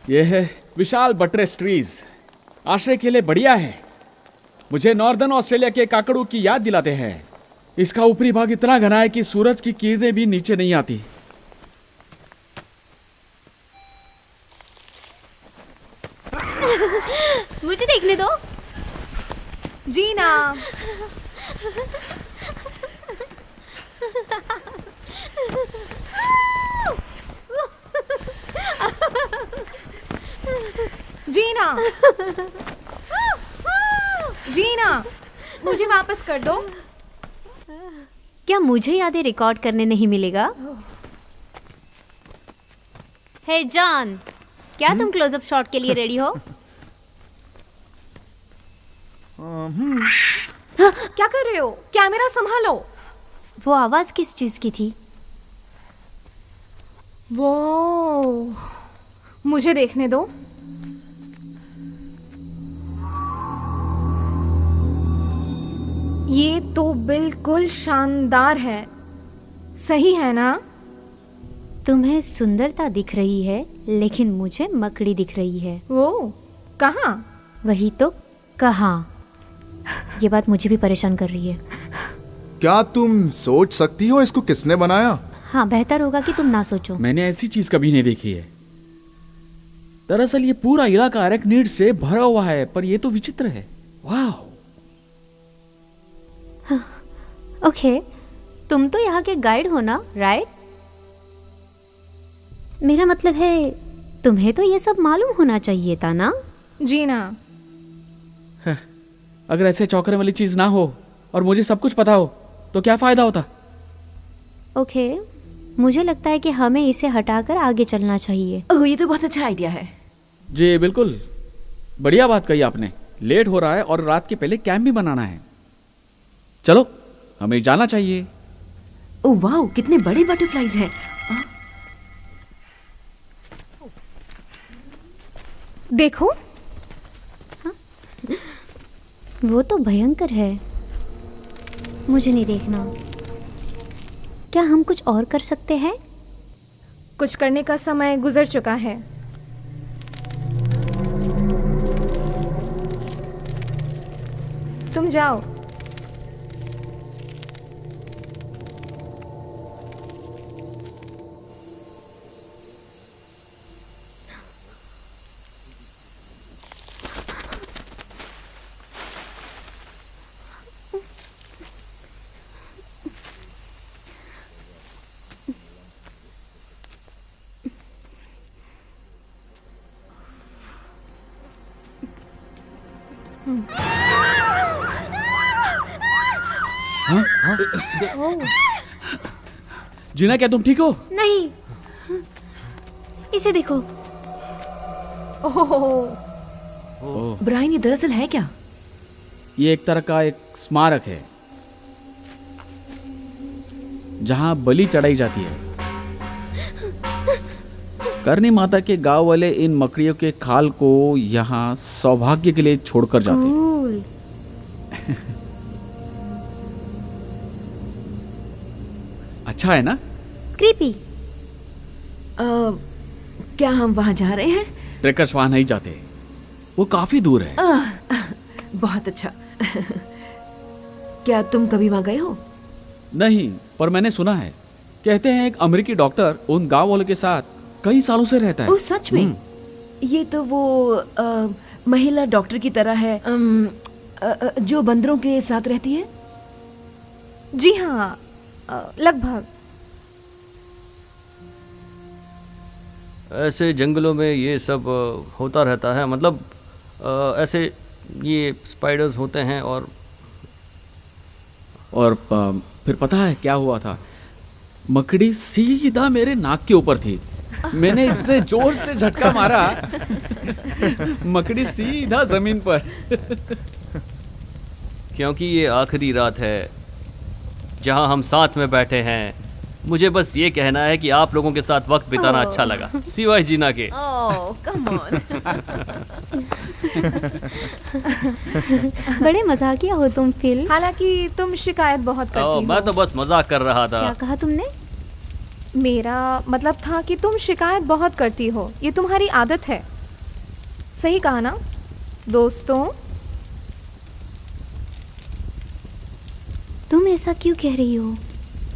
ये है विशाल buttress trees. आश्रय के लिए बढ़िया है। मुझे नॉर्दर्न ऑस्ट्रेलिया के काकड़ू की याद दिलाते हैं। इसका ऊपरी भाग इतना घना है कि सूरज की किरणें भी नीचे नहीं आती। मुझे देखने दो। जीना, जीना, जीना, मुझे वापस कर दो। क्या मुझे यादें रिकॉर्ड करने नहीं मिलेगा? हे जॉन, क्या तुम क्लोजअप शॉट के लिए रेडी हो? क्या कर रहे हो? कैमरा संभालो। वो आवाज किस चीज की थी? वो मुझे देखने दो। ये तो बिल्कुल शानदार है, सही है ना? तुम्हें सुंदरता दिख रही है, लेकिन मुझे मकड़ी दिख रही है। वो कहाँ? वही तो, कहाँ? ये बात मुझे भी परेशान कर रही है। क्या तुम सोच सकती हो इसको किसने बनाया? हाँ, बेहतर होगा कि तुम ना सोचो। मैंने ऐसी चीज कभी नहीं देखी है। दरअसल ये पूरा इलाका अरेक्निड से भरा हुआ है, पर ये तो विचित्र है। वाह! ओके, तुम तो यहाँ के गाइड हो ना, राइट? मेरा मतलब है, तुम्हें तो ये सब मालूम होना चाहिए था ना? जीना, अगर ऐसे चौंकने वाली चीज ना हो और मुझे सब कुछ पता हो तो क्या फायदा होता? ओके, मुझे लगता है कि हमें इसे हटाकर आगे चलना चाहिए। ओह, ये तो बहुत अच्छा आइडिया है। जी बिल्कुल, बढ़िया बात कही आपने। लेट हो रहा है और रात के पहले कैंप भी बनाना है। चलो, हमें जाना चाहिए। ओह वाह, कितने बड़े बटरफ्लाईज हैं। देखो। वो तो भयंकर है। मुझे नहीं देखना। क्या हम कुछ और कर सकते हैं? कुछ करने का समय गुजर चुका है। तुम जाओ। जीना, क्या तुम ठीक हो? नहीं, इसे देखो। ओह, ब्रायन, ये दरअसल है क्या? ये एक तरह का एक स्मारक है जहां बलि चढ़ाई जाती है। करनी माता के गांव वाले इन मकड़ियों के खाल को यहाँ सौभाग्य के लिए छोड़कर जाते हैं। कूल। अच्छा है ना? क्रीपी। क्या हम वहाँ जा रहे हैं? ट्रेकर्स वहां नहीं जाते, वो काफी दूर है। बहुत अच्छा। क्या तुम कभी वहाँ गए हो? नहीं, पर मैंने सुना है। कहते हैं एक अमेरिकी डॉक्टर उन गांव वालों के साथ कई सालों से रहता है। ओह, सच में? ये तो वो महिला डॉक्टर की तरह है, जो बंदरों के साथ रहती है। जी हाँ, लगभग। ऐसे जंगलों में ये सब होता रहता है। मतलब ऐसे ये स्पाइडर्स होते हैं। और फिर पता है क्या हुआ था? मकड़ी सीधा मेरे नाक के ऊपर थी। मैंने इतने जोर से झटका मारा, मकड़ी सीधा जमीन पर। क्योंकि ये आखिरी रात है जहां हम साथ में बैठे हैं। मुझे बस ये कहना है कि आप लोगों के साथ वक्त बिताना अच्छा लगा, सिवाय जीना के। ओह, कम ऑन। बड़े मजाकिया हो तुम, फिल। हालांकि तुम शिकायत बहुत करती हो। मैं तो बस मजाक कर रहा था। क्या कहा तुमने? मेरा मतलब था कि तुम शिकायत बहुत करती हो, ये तुम्हारी आदत है। सही कहा ना दोस्तों? तुम ऐसा क्यों कह रही हो?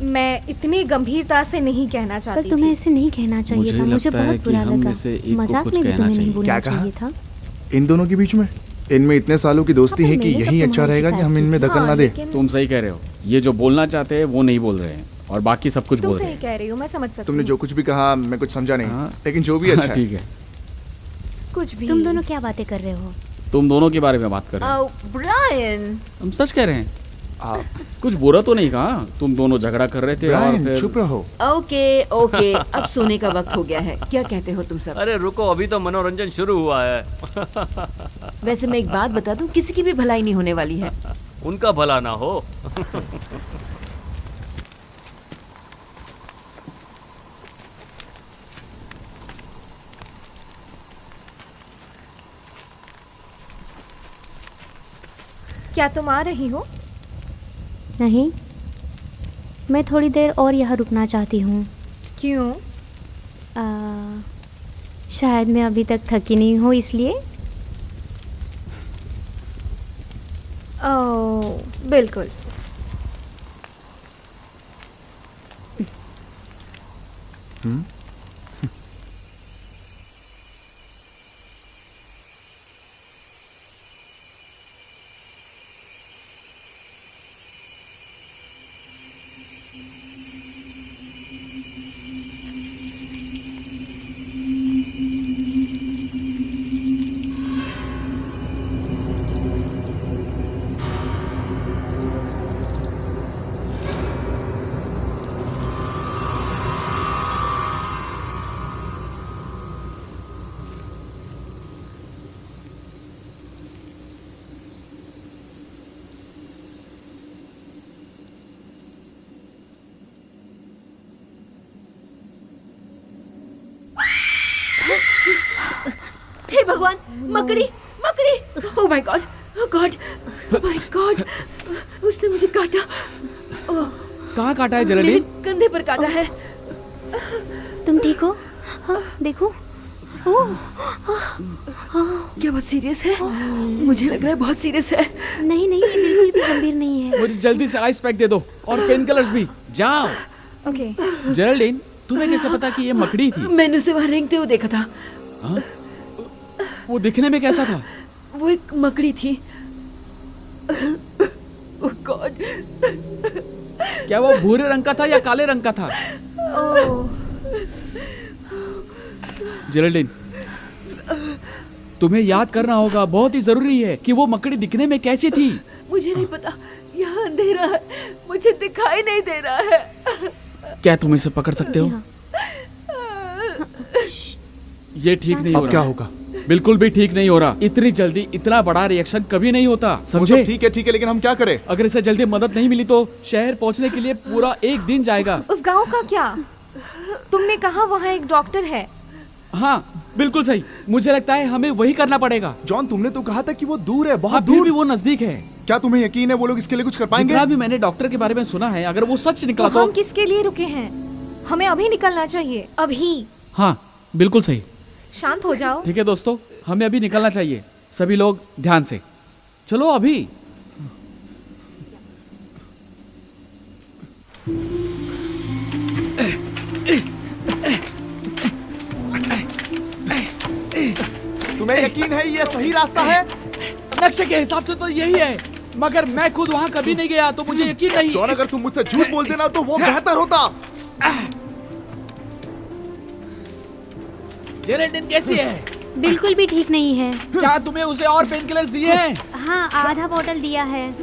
मैं इतनी गंभीरता से नहीं कहना पर चाहती तुम्हें थी। ऐसे नहीं कहना चाहिए मुझे था। मुझे लगता है बहुत कि बुरा हम लगा। में से एक को मजाक कुछ में भी कहना तुम्हें नहीं चाहिए। बोलना क्या कहा? चाहिए था। इन दोनों के बीच में, इनमें इतने सालों की दोस्ती हाँ, है पर कि मैंने यही कब अच्छा तुम्हारी रहेगा कि हम शिकायत इनमें की? दखल हाँ, ना दे। लेकिन तुम सही कह रहे हो, ये जो बोलना चाहते हैं वो नहीं बोल रहे हैं और बाकी सब कुछ तुम बोल रहे सही हैं। कह रही हो, मैं समझ सकती तुमने हूँ। जो कुछ भी कहा मैं कुछ समझा नहीं, हाँ। लेकिन जो भी अच्छा है। ठीक है, कुछ भी। तुम दोनों क्या बातें कर रहे हो? तुम दोनों के बारे में बात कर रहे हैं। ब्रायन, हम सच कह रहे हैं, आप कुछ बुरा तो नहीं कहा। तुम दोनों झगड़ा कर रहे थे और ब्रायन, फिर चुप रहो। ओके ओके, अब सोने का वक्त हो गया है। क्या कहते हो तुम सब? अरे रुको, अभी तो मनोरंजन शुरू हुआ है। वैसे मैं एक बात बता दूं, किसी की भी भलाई नहीं होने वाली है। उनका भला ना हो। क्या तुम आ रही हो? नहीं, मैं थोड़ी देर और यहाँ रुकना चाहती हूँ। क्यों? शायद मैं अभी तक थकी नहीं हूँ इसलिए। ओह बिल्कुल। हे भगवान, मकड़ी मकड़ी! ओह my God, oh God, oh my God! उसने मुझे काटा। ओह, कहाँ काटा है मेरे जललीन? कंधे पर काटा है। तुम ठीक हो? हाँ, देखो। ओह, क्या बहुत सीरियस है? मुझे लग रहा है बहुत सीरियस है। नहीं नहीं, ये बिल्कुल भी गंभीर नहीं है। मुझे जल्दी से आइस पैक दे दो और पेन कलर्स भी। जाओ। ओके। जललीन, तुम्हें कैसे पता कि ये मकड़ी थी? मैंने उसे वहां रेंगते हुए देखा था। हाँ? वो दिखने में कैसा था? वो एक मकड़ी थी। ओह गॉड! क्या वो भूरे रंग का था या काले रंग का था? ओह जललीन, तुम्हें याद करना होगा, बहुत ही जरूरी है कि वो मकड़ी दिखने में कैसी थी। मुझे नहीं पता, यहाँ अंधेरा है, मुझे दिखाई नहीं दे रहा है। क्या तुम इसे पकड़ सकते जी हो? हाँ। ये ठीक नहीं हो अब क्या रहा। होगा? बिल्कुल भी ठीक नहीं हो रहा। इतनी जल्दी इतना बड़ा रिएक्शन कभी नहीं होता, वो सब समझे? ठीक है, लेकिन हम क्या करें? अगर इसे जल्दी मदद नहीं मिली तो शहर पहुंचने के लिए पूरा एक दिन जाएगा। उस गांव का क्या? तुमने कहा वहाँ एक डॉक्टर है। हाँ बिल्कुल सही, मुझे लगता है हमें वही करना पड़ेगा। जॉन, तुमने तो कहा था कि वो दूर है, हाँ, बहुत फिर दूर। भी वो नजदीक है। क्या तुम्हें यकीन है वो लोग इसके लिए कुछ कर पाएंगे? जितना भी मैंने डॉक्टर के बारे में सुना है, अगर वो सच निकला तो हम तो किसके लिए रुके हैं? हमें अभी निकलना चाहिए, अभी। हाँ बिल्कुल सही। शांत हो जाओ। ठीक है दोस्तों, हमें अभी निकलना चाहिए। सभी लोग ध्यान से चलो अभी। तुम्हें यकीन है ये सही रास्ता है? नक्शे के हिसाब से तो यही है, मगर मैं खुद वहाँ कभी नहीं गया तो मुझे यकीन नहीं। जॉन, अगर तुम मुझसे झूठ बोलते ना तो वो बेहतर होता। जेरेल्डिन कैसी है? बिल्कुल भी ठीक नहीं है। क्या तुम्हें उसे और पेन किलर्स दिए हैं? हाँ, आधा बोतल दिया है।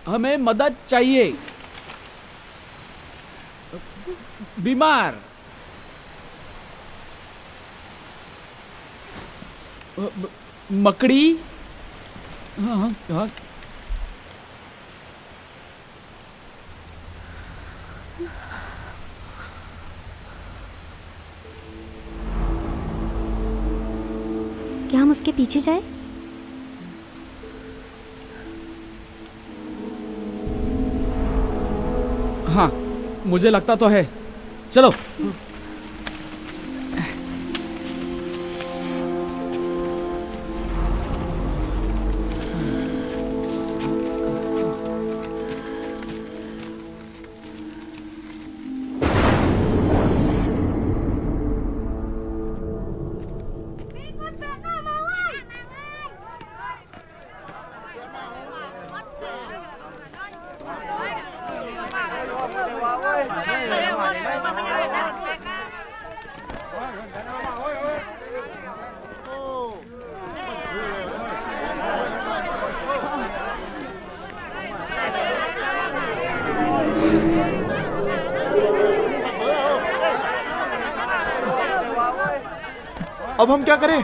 हमें मदद चाहिए। बीमार। मकड़ी। हाँ हाँ हाँ। क्या हम उसके पीछे जाए? हाँ, मुझे लगता तो है। चलो। अब हम क्या करें?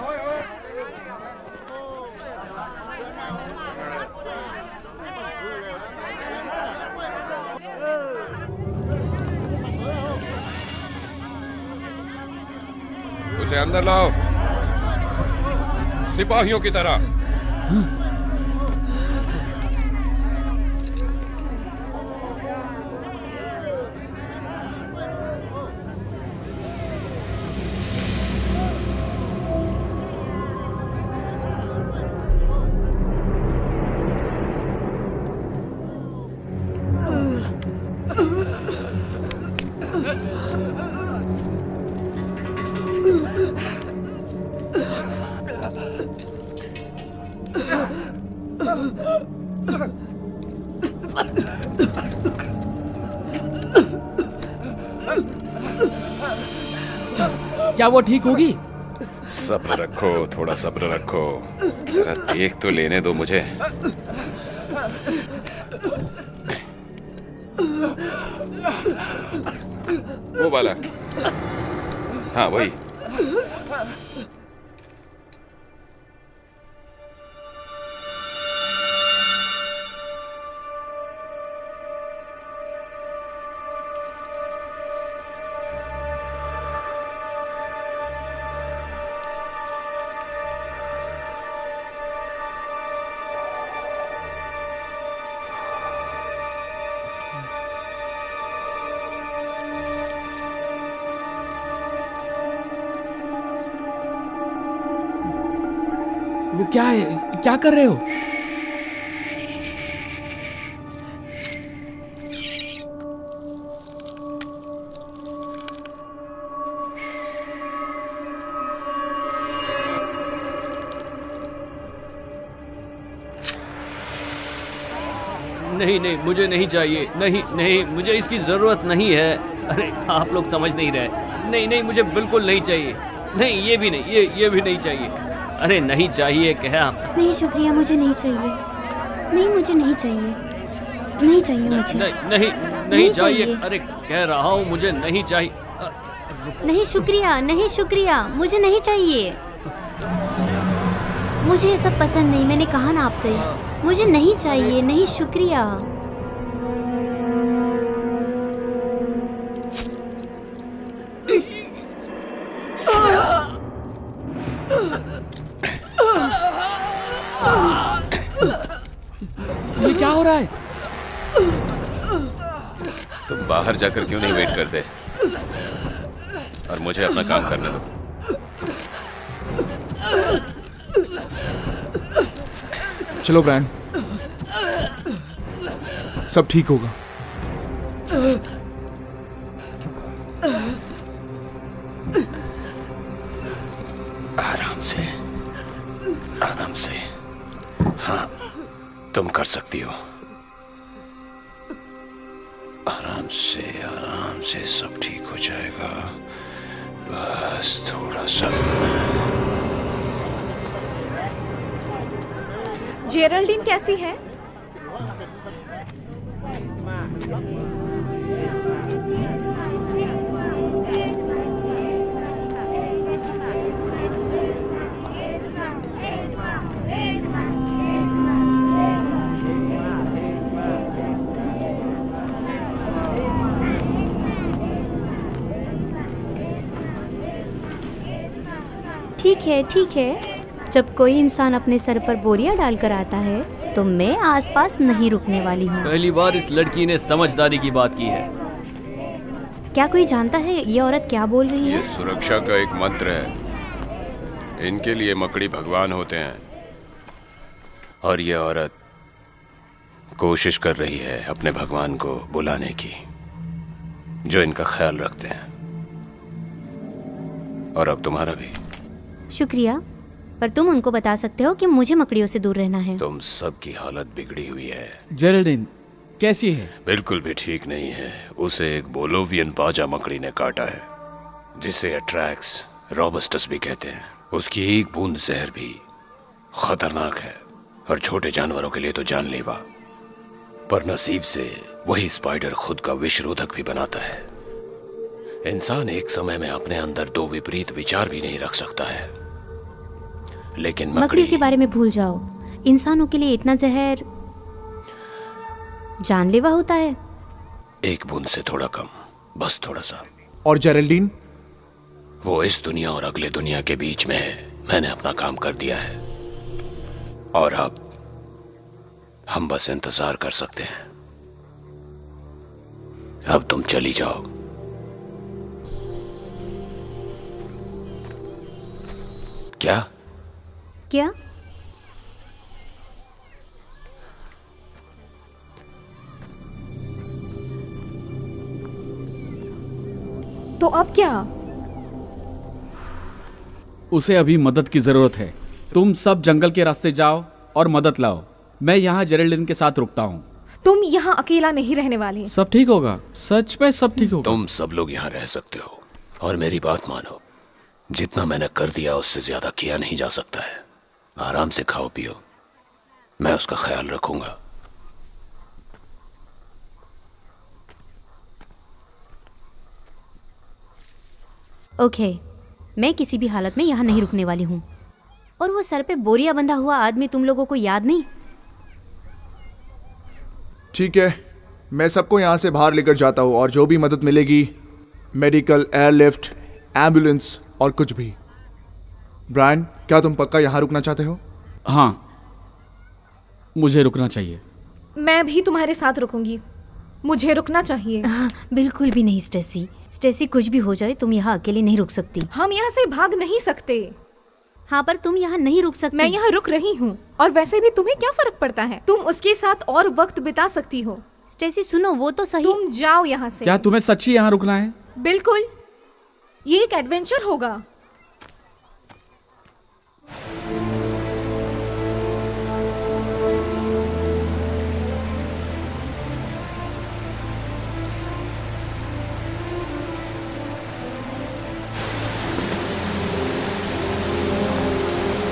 उसे अंदर लाओ, सिपाहियों की तरह। क्या वो ठीक होगी? सब्र रखो, थोड़ा सब्र रखो, जरा देख तो लेने दो मुझे। वो वाला, हाँ वही। वो क्या है? क्या कर रहे हो? नहीं नहीं, मुझे नहीं चाहिए। नहीं नहीं, मुझे इसकी ज़रूरत नहीं है। अरे आप लोग समझ नहीं रहे। नहीं नहीं, मुझे बिल्कुल नहीं चाहिए। नहीं, ये भी नहीं, ये भी नहीं चाहिए। अरे नहीं चाहिए क्या? नहीं शुक्रिया, मुझे नहीं चाहिए। नहीं, मुझे नहीं चाहिए। नहीं चाहिए मुझे। नहीं नहीं चाहिए। अरे कह रहा हूँ मुझे नहीं चाहिए। नहीं शुक्रिया, नहीं शुक्रिया, मुझे नहीं चाहिए। मुझे ये सब पसंद नहीं, मैंने कहा ना आपसे। मुझे नहीं चाहिए, नहीं शुक्रिया। ये क्या हो रहा है? तुम बाहर जाकर क्यों नहीं वेट करते और मुझे अपना काम करने दो। चलो ब्रायन, सब ठीक होगा। आराम से, आराम से। हाँ, तुम कर सकती हो। आराम से सब ठीक हो जाएगा। बस थोड़ा सा। जेरल्डीन कैसी है? ठीक है, ठीक है, जब कोई इंसान अपने सर पर बोरियां डालकर आता है तो मैं आसपास नहीं रुकने वाली हूँ। पहली बार इस लड़की ने समझदारी की बात की है। क्या कोई जानता है ये औरत क्या बोल रही ये है? सुरक्षा का एक मंत्र है। इनके लिए मकड़ी भगवान होते हैं। और ये औरत कोशिश कर रही है अपने भगवान को बुलाने की, जो इनका ख्याल रखते हैं। और अब तुम्हारा भी। शुक्रिया, पर तुम उनको बता सकते हो कि मुझे मकड़ियों से दूर रहना है। तुम सबकी हालत बिगड़ी हुई है। जेरेल्डिन कैसी है? बिल्कुल भी ठीक नहीं है। उसे एक बोलोवियन बाजा मकड़ी ने काटा है, जिसे एट्रैक्स रोबस्टस भी कहते हैं। उसकी एक बूंद जहर भी खतरनाक है और छोटे जानवरों के लिए तो जानलेवा। पर नसीब से वही स्पाइडर खुद का विषरोधक भी बनाता है। इंसान एक समय में अपने अंदर दो विपरीत विचार भी नहीं रख सकता है, लेकिन मकड़ियों के बारे में भूल जाओ। इंसानों के लिए इतना जहर जानलेवा होता है। एक बूंद से थोड़ा कम, बस थोड़ा सा। और जेरेल्डीन? वो इस दुनिया और अगले दुनिया के बीच में है। मैंने अपना काम कर दिया है और अब हम बस इंतजार कर सकते हैं। अब तुम चली जाओ। क्या? क्या? तो अब क्या? उसे अभी मदद की जरूरत है। तुम सब जंगल के रास्ते जाओ और मदद लाओ। मैं यहाँ जेरेल्डिन के साथ रुकता हूँ। तुम यहाँ अकेला नहीं रहने वाले। सब ठीक होगा, सच में सब ठीक होगा। तुम सब लोग यहाँ रह सकते हो और मेरी बात मानो। जितना मैंने कर दिया उससे ज्यादा किया नहीं जा सकता है। आराम से खाओ पियो, मैं उसका ख्याल रखूंगा। ओके, मैं किसी भी हालत में यहाँ नहीं रुकने वाली हूँ। और वो सर पे बोरिया बंधा हुआ आदमी तुम लोगों को याद नहीं? ठीक है, मैं सबको यहाँ से बाहर लेकर जाता हूँ और जो भी मदद मिलेगी, मेडिकल, एयरलिफ्ट, एम्बुलेंस और कुछ भी। ब्रायन, क्या तुम पक्का यहाँ रुकना चाहते हो? हाँ, मुझे रुकना चाहिए। मैं भी तुम्हारे साथ रुकूंगी। मुझे रुकना चाहिए। हाँ, बिल्कुल भी नहीं स्टेसी। स्टेसी, कुछ भी हो जाए तुम यहाँ अकेले नहीं रुक सकती। हम यहाँ से भाग नहीं सकते। हाँ, पर तुम यहाँ नहीं रुक सकती। मैं यहाँ रुक रही हूँ और वैसे भी तुम्हें क्या फर्क पड़ता है? तुम उसके साथ और वक्त बिता सकती हो। स्टेसी सुनो, वो तो सही। तुम जाओ यहाँ से। क्या तुम्हें सच्ची यहाँ रुकना है? बिल्कुल, ये एक एडवेंचर होगा।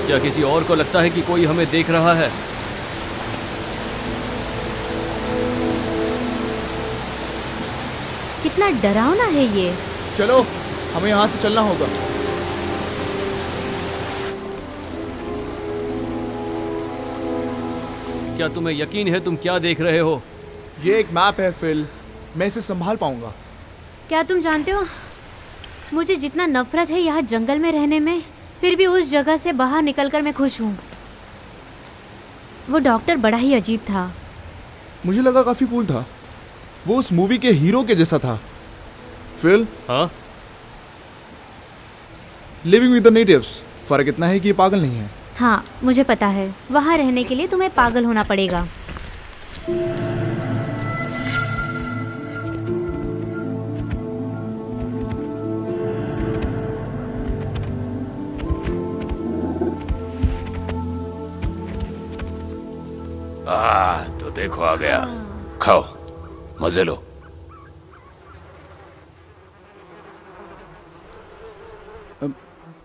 क्या किसी और को लगता है कि कोई हमें देख रहा है? कितना डरावना है ये। चलो, हमें यहाँ से चलना होगा। क्या तुम्हें यकीन है तुम क्या देख रहे हो? ये एक मैप है फिल, मैं इसे संभाल पाऊंगा। क्या तुम जानते हो, मुझे जितना नफरत है यहाँ जंगल में रहने में, फिर भी उस जगह से बाहर निकलकर मैं खुश हूँ। वो डॉक्टर बड़ा ही अजीब था। मुझे लगा काफी कूल था। वो उस मूवी के हीरो के जैसा था। फिल, हाँ? लिविंग विद द नेटिव्स, फर्क इतना है कि ये पागल नहीं है। हाँ, मुझे पता है। वहाँ रहने के लिए तुम्हें पागल होना पड़ेगा। तो देखो आ गया। खाओ, मजे लो।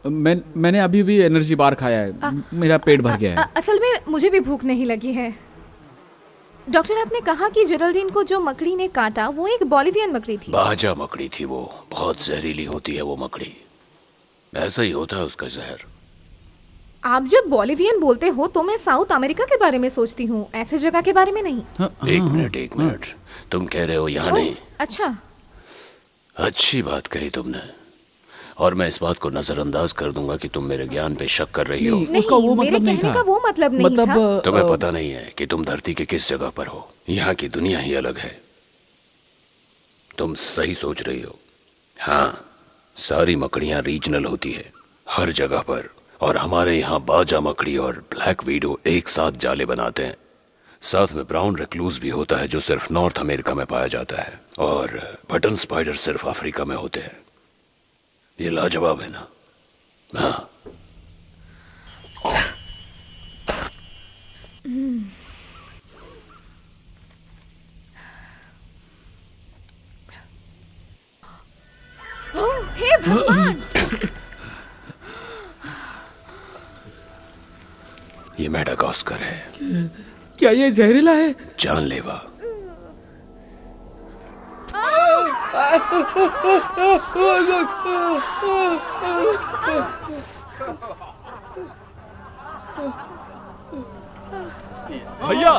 मैंने अभी भी एनर्जी बार खाया है। मेरा पेट भर गया है। असल में मुझे भी भूख नहीं लगी है। डॉक्टर, आपने कहा कि जेराल्डीन को जो मकड़ी ने काटा वो एक बोलिवियन मकड़ी थी। बाजा मकड़ी थी वो। बहुत जहरीली होती है वो मकड़ी। ऐसा ही होता है उसका जहर। आप जब बोलिवियन बोलते हो तो मैं साउथ अमेरिका के बारे में सोचती हूँ, ऐसे जगह के बारे में नहीं। एक मिनट, तुम कह रहे हो यहाँ नहीं? अच्छा। अच्छी बात कही तुमने। और मैं इस बात को नजरअंदाज कर दूंगा कि तुम मेरे ज्ञान पे शक कर रही हो। नहीं, उसका वो मेरे मतलब नहीं कहने था। का वो मतलब नहीं था। तुम्हें पता नहीं है कि तुम धरती के किस जगह पर हो। यहाँ की दुनिया ही अलग है। तुम सही सोच रही हो। हाँ, सारी मकड़ियाँ रीजनल होती है हर जगह पर, और हमारे यहाँ बाजा मकड़ी और ब्लैक वीडो एक साथ जाले बनाते हैं। साथ में ब्राउन रिक्लूज भी होता है जो सिर्फ नॉर्थ अमेरिका में पाया जाता है, और बटन स्पाइडर सिर्फ अफ्रीका में होते हैं। ये लाजवाब है ना? हाँ। हे भगवान! ये मेडागास्कर है, क्या ये जहरीला है? जानलेवा। भैया,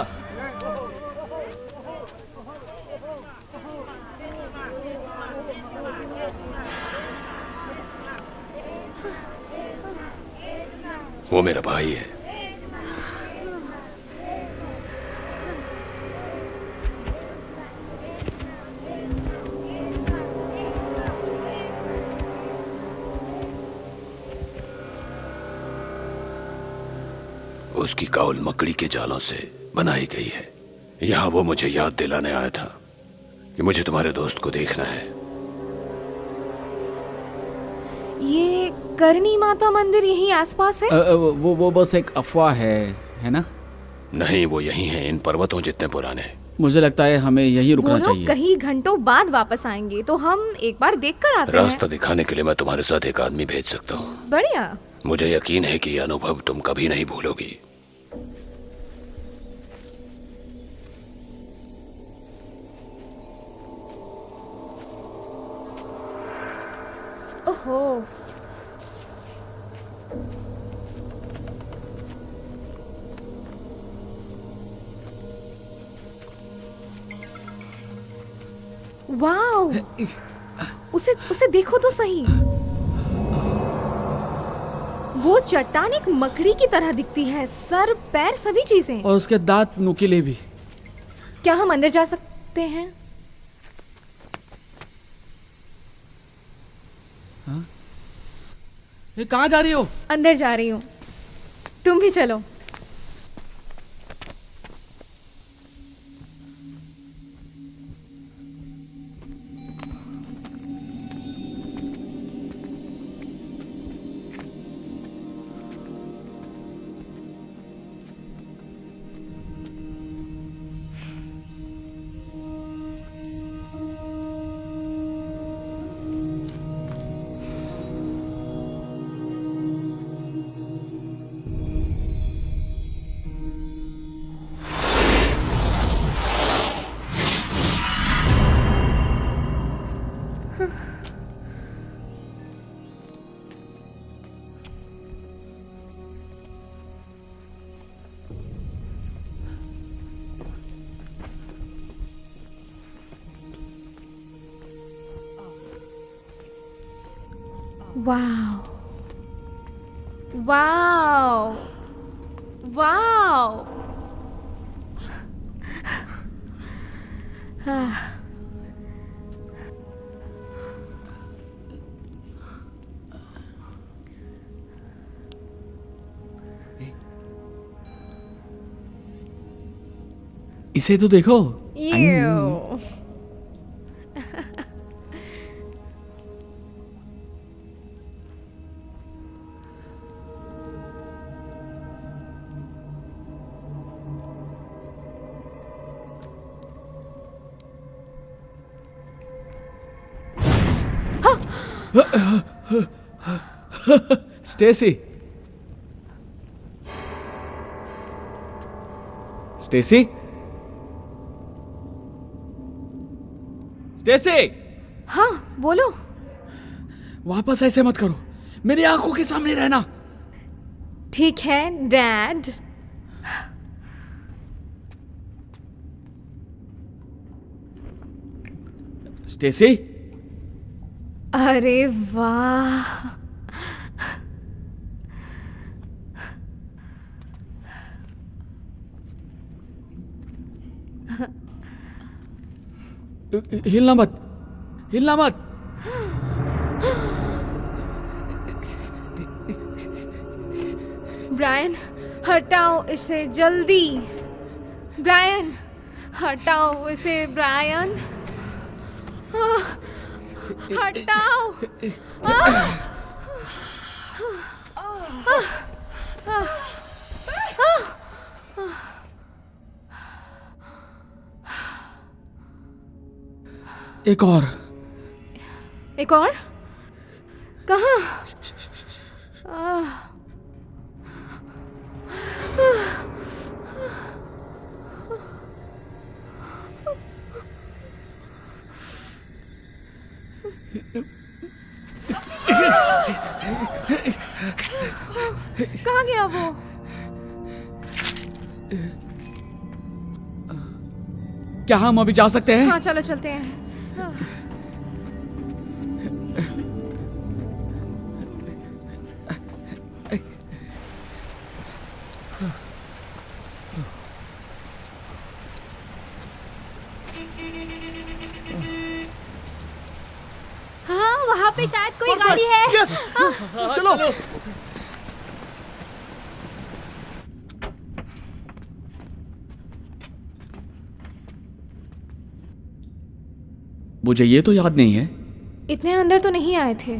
वो मेरा भाई है। उसकी काउल मकड़ी के जालों से बनाई गई है। यहाँ वो मुझे याद दिलाने आया था कि मुझे तुम्हारे दोस्त को देखना है। ये करणी माता मंदिर यही आसपास है? वो बस एक अफवाह है ना? नहीं, वो यही है, इन पर्वतों जितने पुराने। मुझे लगता है हमें यहीं वो रुकना लोग चाहिए। कहीं घंटों बाद वापस आएंगे, तो हम एक बार देख कर आते हैं। रास्ता दिखाने के लिए मैं तुम्हारे साथ एक आदमी भेज सकता हूँ। बढ़िया। मुझे यकीन है कि ये अनुभव तुम कभी नहीं भूलोगी। ओहो, वाओ! उसे देखो तो सही। वो चट्टान एक मकड़ी की तरह दिखती है, सर पैर सभी चीजें। और उसके दांत नुकीले भी। क्या हम अंदर जा सकते हैं? ये कहाँ जा रही हो? अंदर जा रही हूँ, तुम भी चलो। Wow, wow, wow! इसे तो देखो। Ew. स्टेसी, स्टेसी, स्टेसी, हाँ, बोलो। वापस ऐसे मत करो, मेरी आंखों के सामने रहना। ठीक है डैड। स्टेसी, अरे वाह, हिलना मत, हिलना मत। ब्रायन हटाओ इसे जल्दी। ब्रायन हटाओ इसे। ब्रायन हटाओ। एक और। एक और? कहाँ? कहाँ गया वो? क्या हम अभी जा सकते हैं? हाँ चलो चलते हैं। हाँ, वहाँ पे शायद कोई गाड़ी है। चलो। मुझे ये तो याद नहीं है। इतने अंदर तो नहीं आए थे।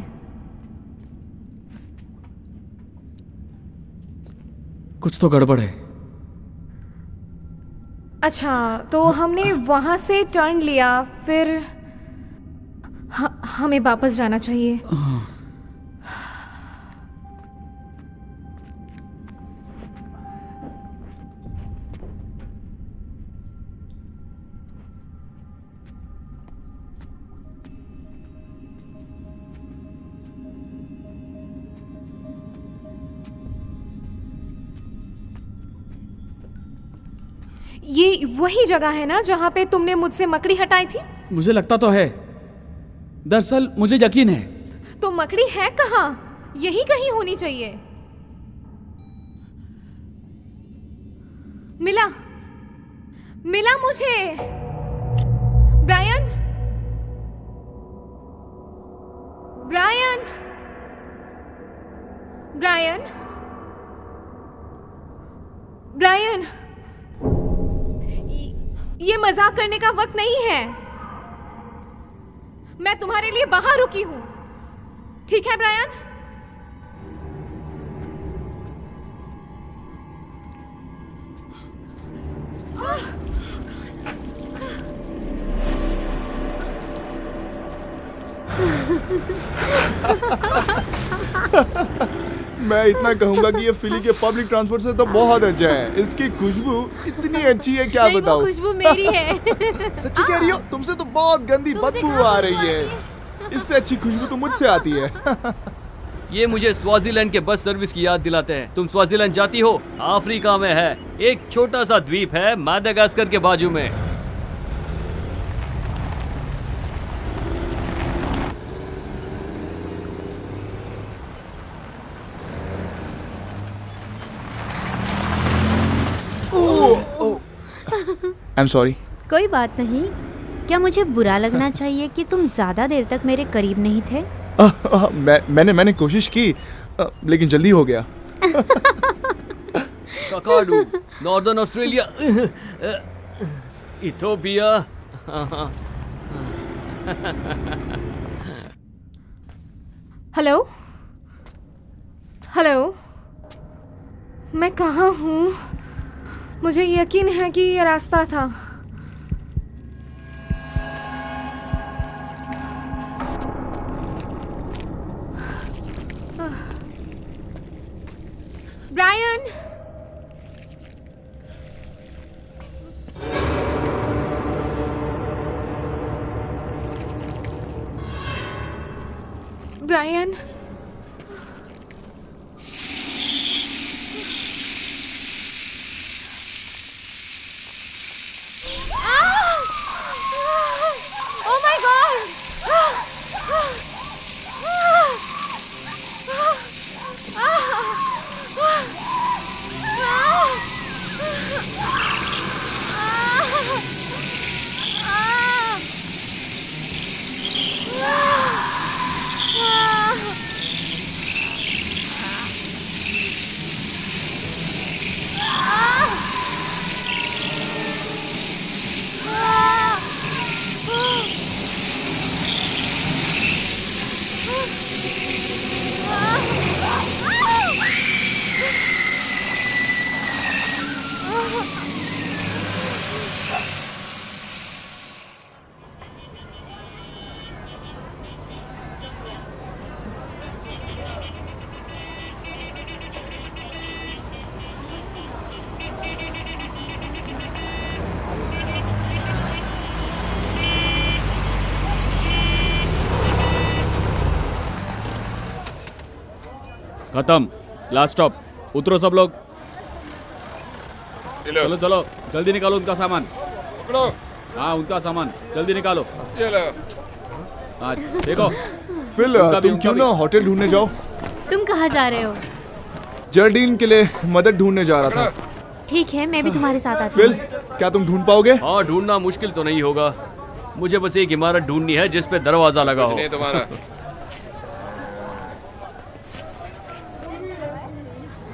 कुछ तो गड़बड़ है। अच्छा, तो हमने वहां से टर्न लिया, फिर हमें वापस जाना चाहिए। ये वही जगह है ना जहाँ पे तुमने मुझसे मकड़ी हटाई थी? मुझे लगता तो है। दरअसल मुझे यकीन है। तो मकड़ी है कहाँ? यही कहीं होनी चाहिए। मिला, मिला मुझे। ब्रायन, ब्रायन, ब्रायन, ब्रायन, ये मजाक करने का वक्त नहीं है। मैं तुम्हारे लिए बाहर रुकी हूं, ठीक है ब्रायन? मैं इतना कहूंगा कि ये फिली के पब्लिक ट्रांसपोर्ट से तो बहुत अच्छा है। इसकी खुशबू इतनी अच्छी है, क्या नहीं, वो बताऊं। खुशबू मेरी है। सच्ची कह रही हो? तुमसे तो बहुत गंदी तुमसे बदबू कहाँ आ रही खुशबू है। इससे अच्छी खुशबू तो मुझसे आती है। ये मुझे स्वाजीलैंड के बस सर्विस की याद दिलाते हैं। तुम स्वाजीलैंड जाती हो? अफ्रीका में है, एक छोटा सा द्वीप है मादागास्कर के बाजू में। I am sorry. कोई बात नहीं। क्या मुझे बुरा लगना चाहिए कि तुम ज्यादा देर तक मेरे करीब नहीं थे? मैंने कोशिश की, लेकिन जल्दी हो गया। Kakadu, northern Australia, Ethiopia. Hello, hello, मैं कहाँ हूँ? मुझे यकीन है कि ये रास्ता था। Brian, Brian, oh my God! खत्म, लास्ट स्टॉप, उतरो सब लोग। चलो चलो, जल्दी निकालो उनका सामान। हाँ, उनका सामान जल्दी निकालो। हाँ, देखो। फिल, उनका भी, तुम उनका क्यों भी। ना होटल ढूंढने जाओ? तुम कहाँ जा रहे हो? जर्डीन के लिए मदद ढूंढने जा रहा था। ठीक है, मैं भी तुम्हारे साथ आती फिल, हूँ। क्या तुम ढूंढ पाओगे? हाँ, ढूंढना मुश्किल तो नहीं होगा। मुझे बस एक इमारत ढूंढनी है जिस पे दरवाजा लगा हो।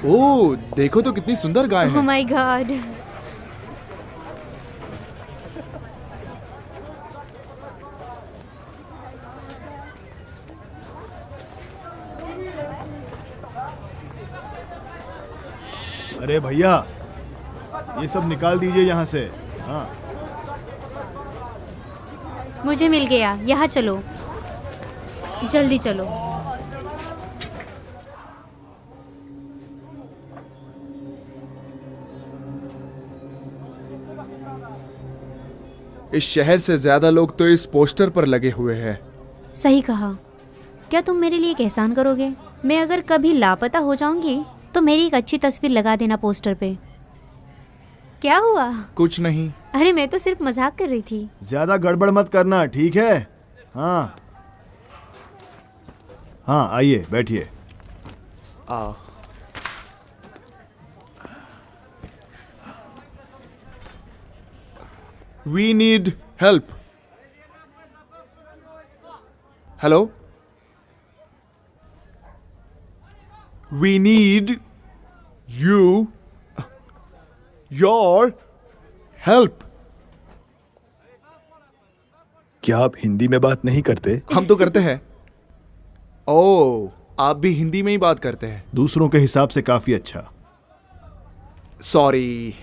ओह, देखो तो कितनी सुंदर गाय ओह है। My God. अरे भैया, ये सब निकाल दीजिए यहाँ से। हाँ, मुझे मिल गया, यहाँ चलो, जल्दी चलो। इस शहर से ज्यादा लोग तो इस पोस्टर पर लगे हुए हैं। सही कहा। क्या तुम मेरे लिए एक एहसान करोगे? मैं अगर कभी लापता हो जाऊंगी तो मेरी एक अच्छी तस्वीर लगा देना पोस्टर पे। क्या हुआ? कुछ नहीं। अरे मैं तो सिर्फ मजाक कर रही थी। ज्यादा गड़बड़ मत करना, ठीक है? हाँ हाँ, आइए बैठिए। आ We need help. Hello? We need your help. क्या आप हिंदी में बात नहीं करते? हम तो करते हैं। ओह, आप भी हिंदी में ही बात करते हैं। दूसरों के हिसाब से काफी अच्छा। सॉरी।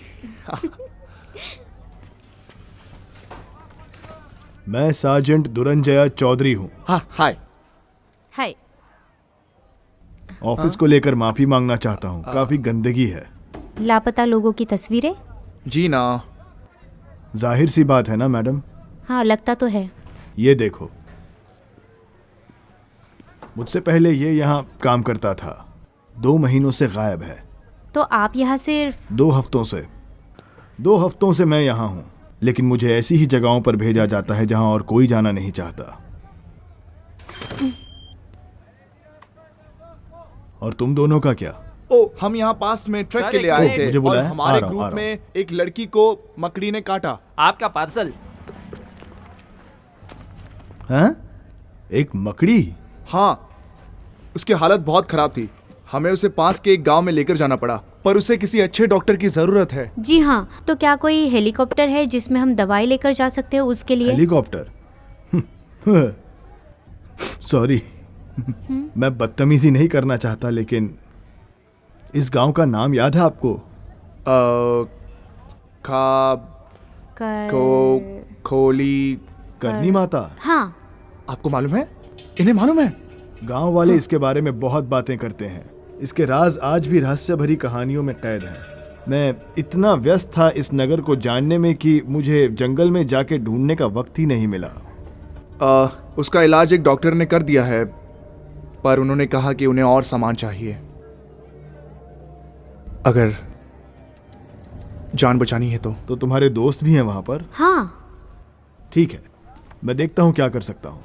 मैं सार्जेंट दुरंजया चौधरी हूँ। हाँ, हाय। हाय। ऑफिस को लेकर माफी मांगना चाहता हूँ, काफी गंदगी है। लापता लोगों की तस्वीरें? जी ना। जाहिर सी बात है ना मैडम। हाँ, लगता तो है। ये देखो, मुझसे पहले ये यहाँ काम करता था, 2 महीनों से गायब है। तो आप यहाँ सिर्फ 2 हफ्तों से। 2 हफ्तों से मैं यहाँ हूँ, लेकिन मुझे ऐसी ही जगहों पर भेजा जाता है जहाँ और कोई जाना नहीं चाहता। और तुम दोनों का क्या? ओ, हम यहाँ पास में ट्रक के लिए आए थे मुझे और बुलाया? आ हमारे रहा हूँ, आ ग्रुप रहा हूँ। में एक लड़की को मकड़ी ने काटा। आपका पार्सल। हाँ? एक मकड़ी? हाँ, उसकी हालत बहुत खराब थी। हमें उसे पास के एक गांव में लेकर जाना पड़ा, पर उसे किसी अच्छे डॉक्टर की जरूरत है। जी हाँ, तो क्या कोई हेलीकॉप्टर है जिसमें हम दवाई लेकर जा सकते हो उसके लिए? हेलीकॉप्टर? सॉरी, मैं बदतमीजी नहीं करना चाहता, लेकिन इस गांव का नाम याद है आपको? खोली। करनी माता? हाँ। आपको मालूम है? इन्हें मालूम है? गांव वाले इसके बारे में बहुत बातें करते हैं। इसके राज आज भी रहस्य भरी कहानियों में कैद हैं। मैं इतना व्यस्त था इस नगर को जानने में कि मुझे जंगल में जाके ढूंढने का वक्त ही नहीं मिला। उसका इलाज एक डॉक्टर ने कर दिया है, पर उन्होंने कहा कि उन्हें और सामान चाहिए। अगर जान बचानी है तो तुम्हारे दोस्त भी हैं वहां पर? हाँ। ठीक है, मैं देखता हूं क्या कर सकता हूं।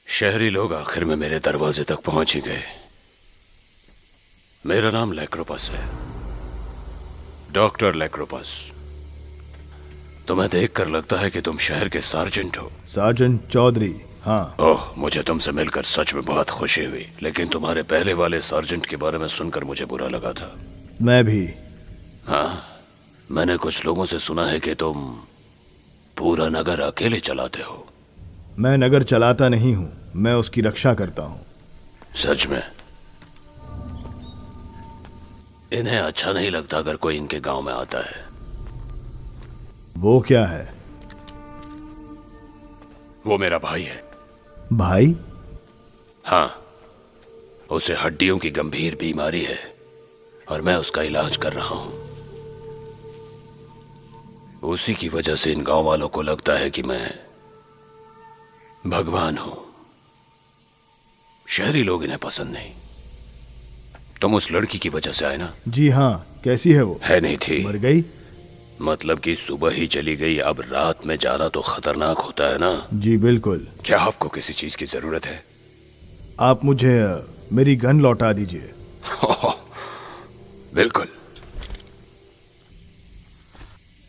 शहरी लोग आखिर में मेरे दरवाजे तक पहुंच ही गए। मेरा नाम लैक्रोपस है, डॉक्टर लैक्रोपस। तुम्हें देखकर लगता है कि तुम शहर के सार्जेंट हो। सार्जेंट चौधरी, हाँ। ओह, मुझे तुमसे मिलकर सच में बहुत खुशी हुई, लेकिन तुम्हारे पहले वाले सार्जेंट के बारे में सुनकर मुझे बुरा लगा था। मैं भी। हाँ, मैंने कुछ लोगों से सुना है कि तुम पूरा नगर अकेले चलाते हो। मैं नगर चलाता नहीं हूँ, मैं उसकी रक्षा करता हूँ। सच में? इन्हें अच्छा नहीं लगता अगर कोई इनके गांव में आता है। वो क्या है? वो मेरा भाई है। भाई? हाँ, उसे हड्डियों की गंभीर बीमारी है और मैं उसका इलाज कर रहा हूं। उसी की वजह से इन गांव वालों को लगता है कि मैं भगवान हूं। शहरी लोग इन्हें पसंद नहीं। तुम उस लड़की की वजह से आए ना? जी हाँ। कैसी है वो? है नहीं थी। मर गई? मतलब कि सुबह ही चली गई, अब रात में जाना तो खतरनाक होता है ना? जी बिल्कुल। क्या आपको किसी चीज की जरूरत है? आप मुझे मेरी गन लौटा दीजिए। बिल्कुल।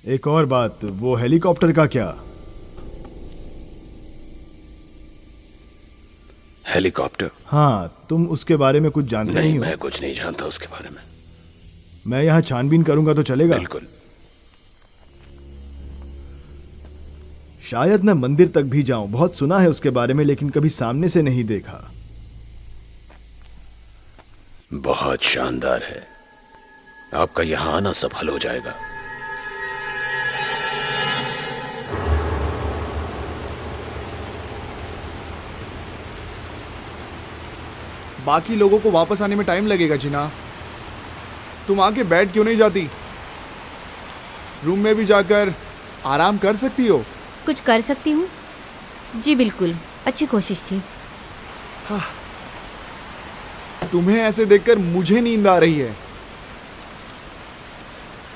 एक और बात, वो हेलीकॉप्टर का क्या? हेलीकॉप्टर? हाँ, तुम उसके बारे में कुछ जानते नहीं, हो? मैं कुछ नहीं जानता उसके बारे में। मैं यहाँ छानबीन करूंगा तो चलेगा? बिल्कुल। शायद मैं मंदिर तक भी जाऊं, बहुत सुना है उसके बारे में, लेकिन कभी सामने से नहीं देखा। बहुत शानदार है। आपका यहां आना सफल हो जाएगा। बाकी लोगों को वापस आने में टाइम लगेगा जिना। तुम आके बैठ क्यों नहीं जाती? रूम में भी जाकर आराम कर सकती हो। कुछ कर सकती हूँ? जी बिल्कुल, अच्छी कोशिश थी। तुम्हें ऐसे देखकर मुझे नींद आ रही है।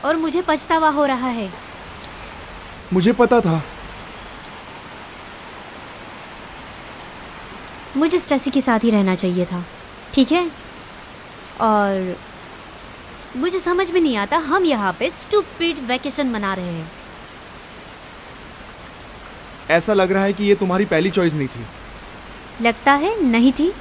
और मुझे पछतावा हो रहा है। मुझे पता था। मुझे स्टेसी के साथ ही रहना चाहिए था, ठीक है? और मुझे समझ में नहीं आता, हम यहाँ पे स्टूपिड वैकेशन मना रहे हैं। ऐसा लग रहा है कि ये तुम्हारी पहली चॉइस नहीं थी। लगता है नहीं थी।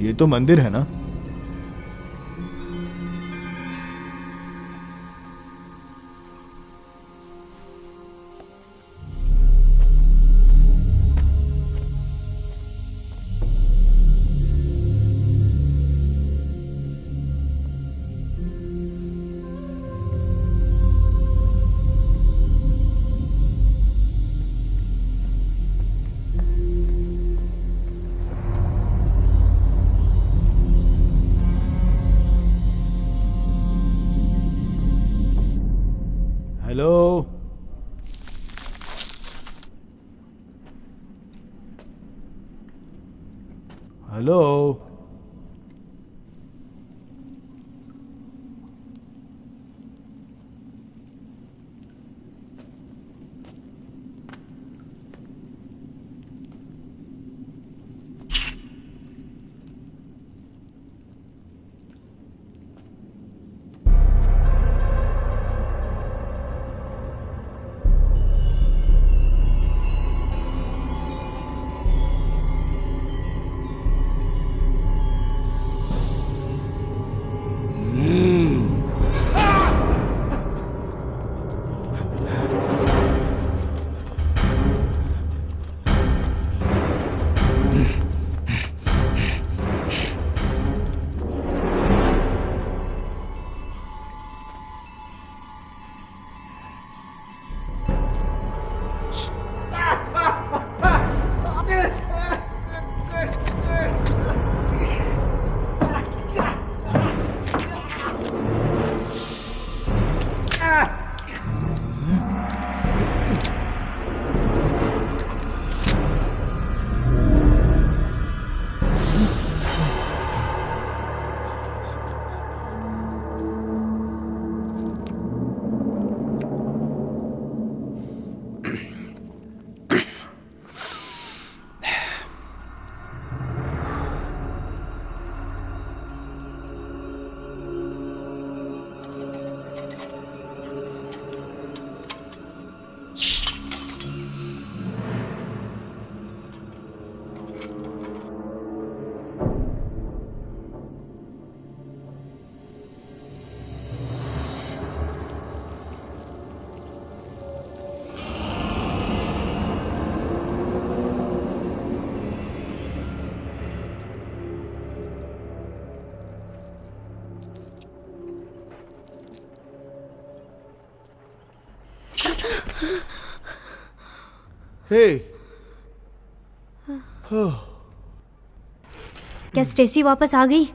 ये तो मंदिर है ना? हेलो? हेलो? हे, क्या स्टेसी वापस आ गई?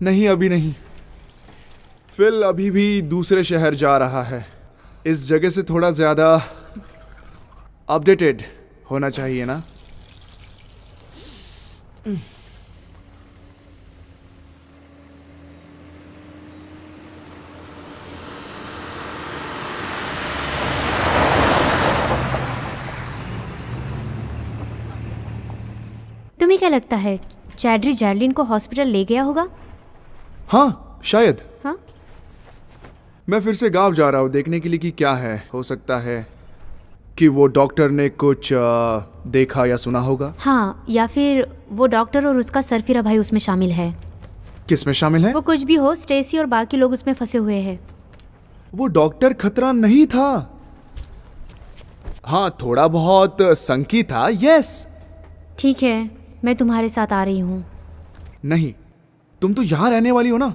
नहीं अभी नहीं। फिल अभी भी दूसरे शहर जा रहा है। इस जगह से थोड़ा ज्यादा अपडेटेड होना चाहिए ना। तुम्हें क्या लगता है चैडरी जैरलिन को हॉस्पिटल ले गया होगा? हाँ शायद। हाँ, मैं फिर से गांव जा रहा हूँ देखने के लिए कि क्या है। हो सकता है कि वो डॉक्टर ने कुछ देखा या सुना होगा। हाँ, या फिर वो डॉक्टर और उसका सरफिरा भाई उसमें शामिल है। किस में शामिल है? वो कुछ भी हो, स्टेसी और बाकी लोग उसमें फंसे हुए हैं। वो डॉक्टर खतरा नहीं था। हाँ थोड़ा बहुत संकी था। यस। ठीक है, मैं तुम्हारे साथ आ रही हूँ। नहीं, तुम तो यहाँ रहने वाली हो ना।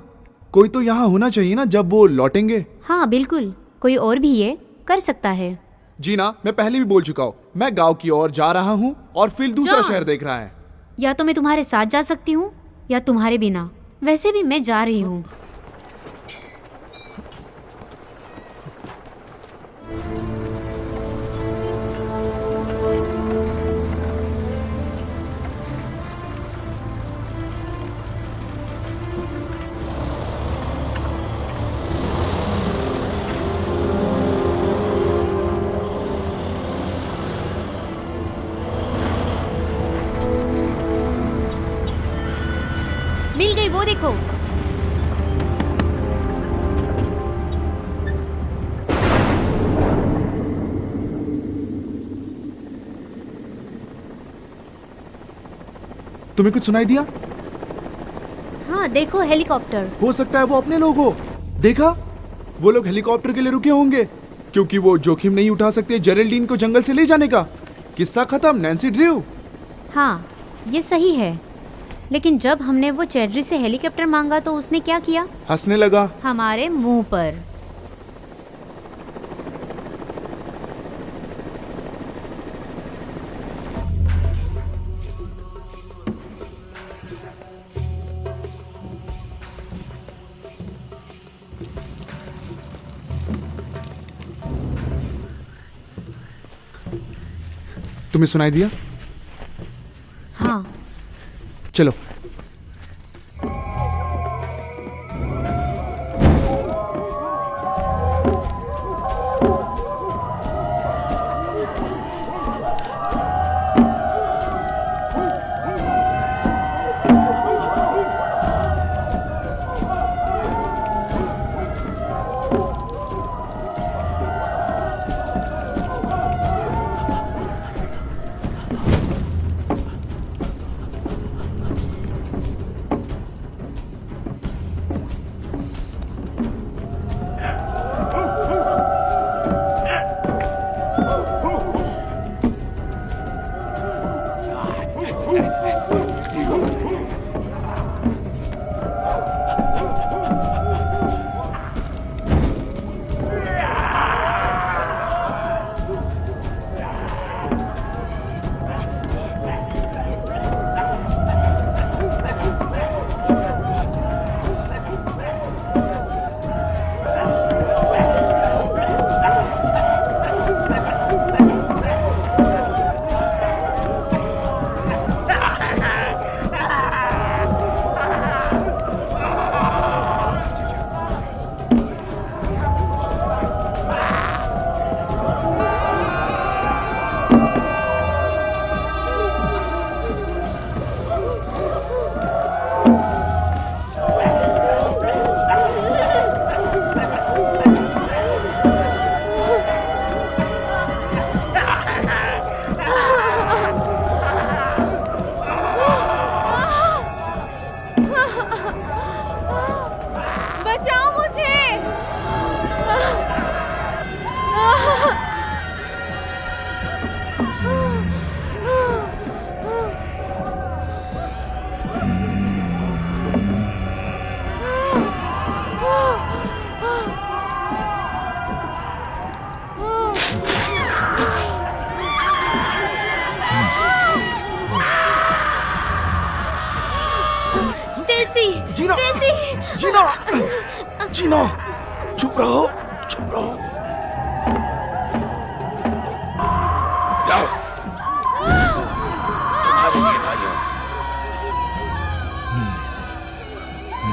कोई तो यहाँ होना चाहिए ना जब वो लौटेंगे। हाँ बिल्कुल, कोई और भी ये कर सकता है। जी ना, मैं पहले भी बोल चुका हूँ। मैं गांव की ओर जा रहा हूँ और फिर दूसरा जॉन! शहर देख रहा है। या तो मैं तुम्हारे साथ जा सकती हूँ या तुम्हारे बिना। वैसे भी मैं जा रही हूँ। मिल गई, वो देखो। तुम्हें कुछ सुनाई दिया? हाँ देखो, हेलीकॉप्टर। हो सकता है वो अपने लोग हो। देखा, वो लोग हेलीकॉप्टर के लिए रुके होंगे क्योंकि वो जोखिम नहीं उठा सकते जेरेल्डीन को जंगल से ले जाने का। किस्सा खत्म। Nancy Drew. हाँ ये सही है, लेकिन जब हमने वो चैडरी से हेलीकॉप्टर मांगा तो उसने क्या किया? हंसने लगा। हमारे मुंह पर। तुम्हें सुनाई दिया? हाँ चलो। जीना, चुप रहो, चुप रहो। लाओ, तुम्हारे लिए भाइयों,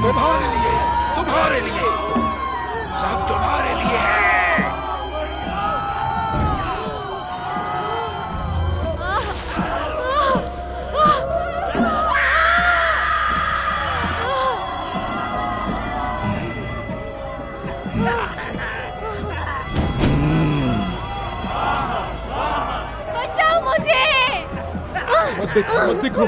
तुम्हारे लिए, तुम्हारे लिए, सब तुम्हारे लिए है। बचाओ मुझे। मत देखो, मत देखो।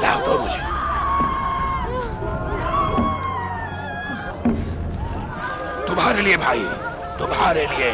लाओ दो मुझे। तुम्हारे लिए भाई, तुम्हारे लिए।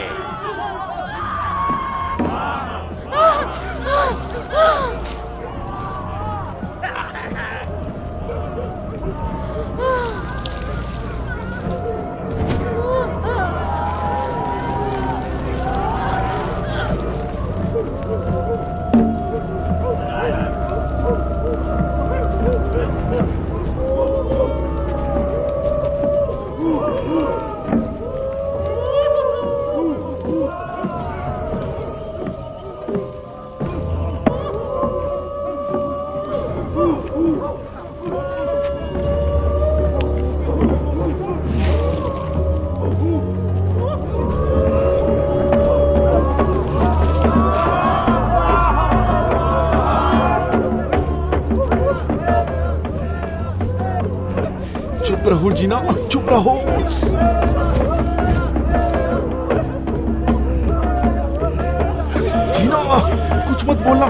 चुप रहो जीना, चुप रहो। जीना, कुछ मत बोलना।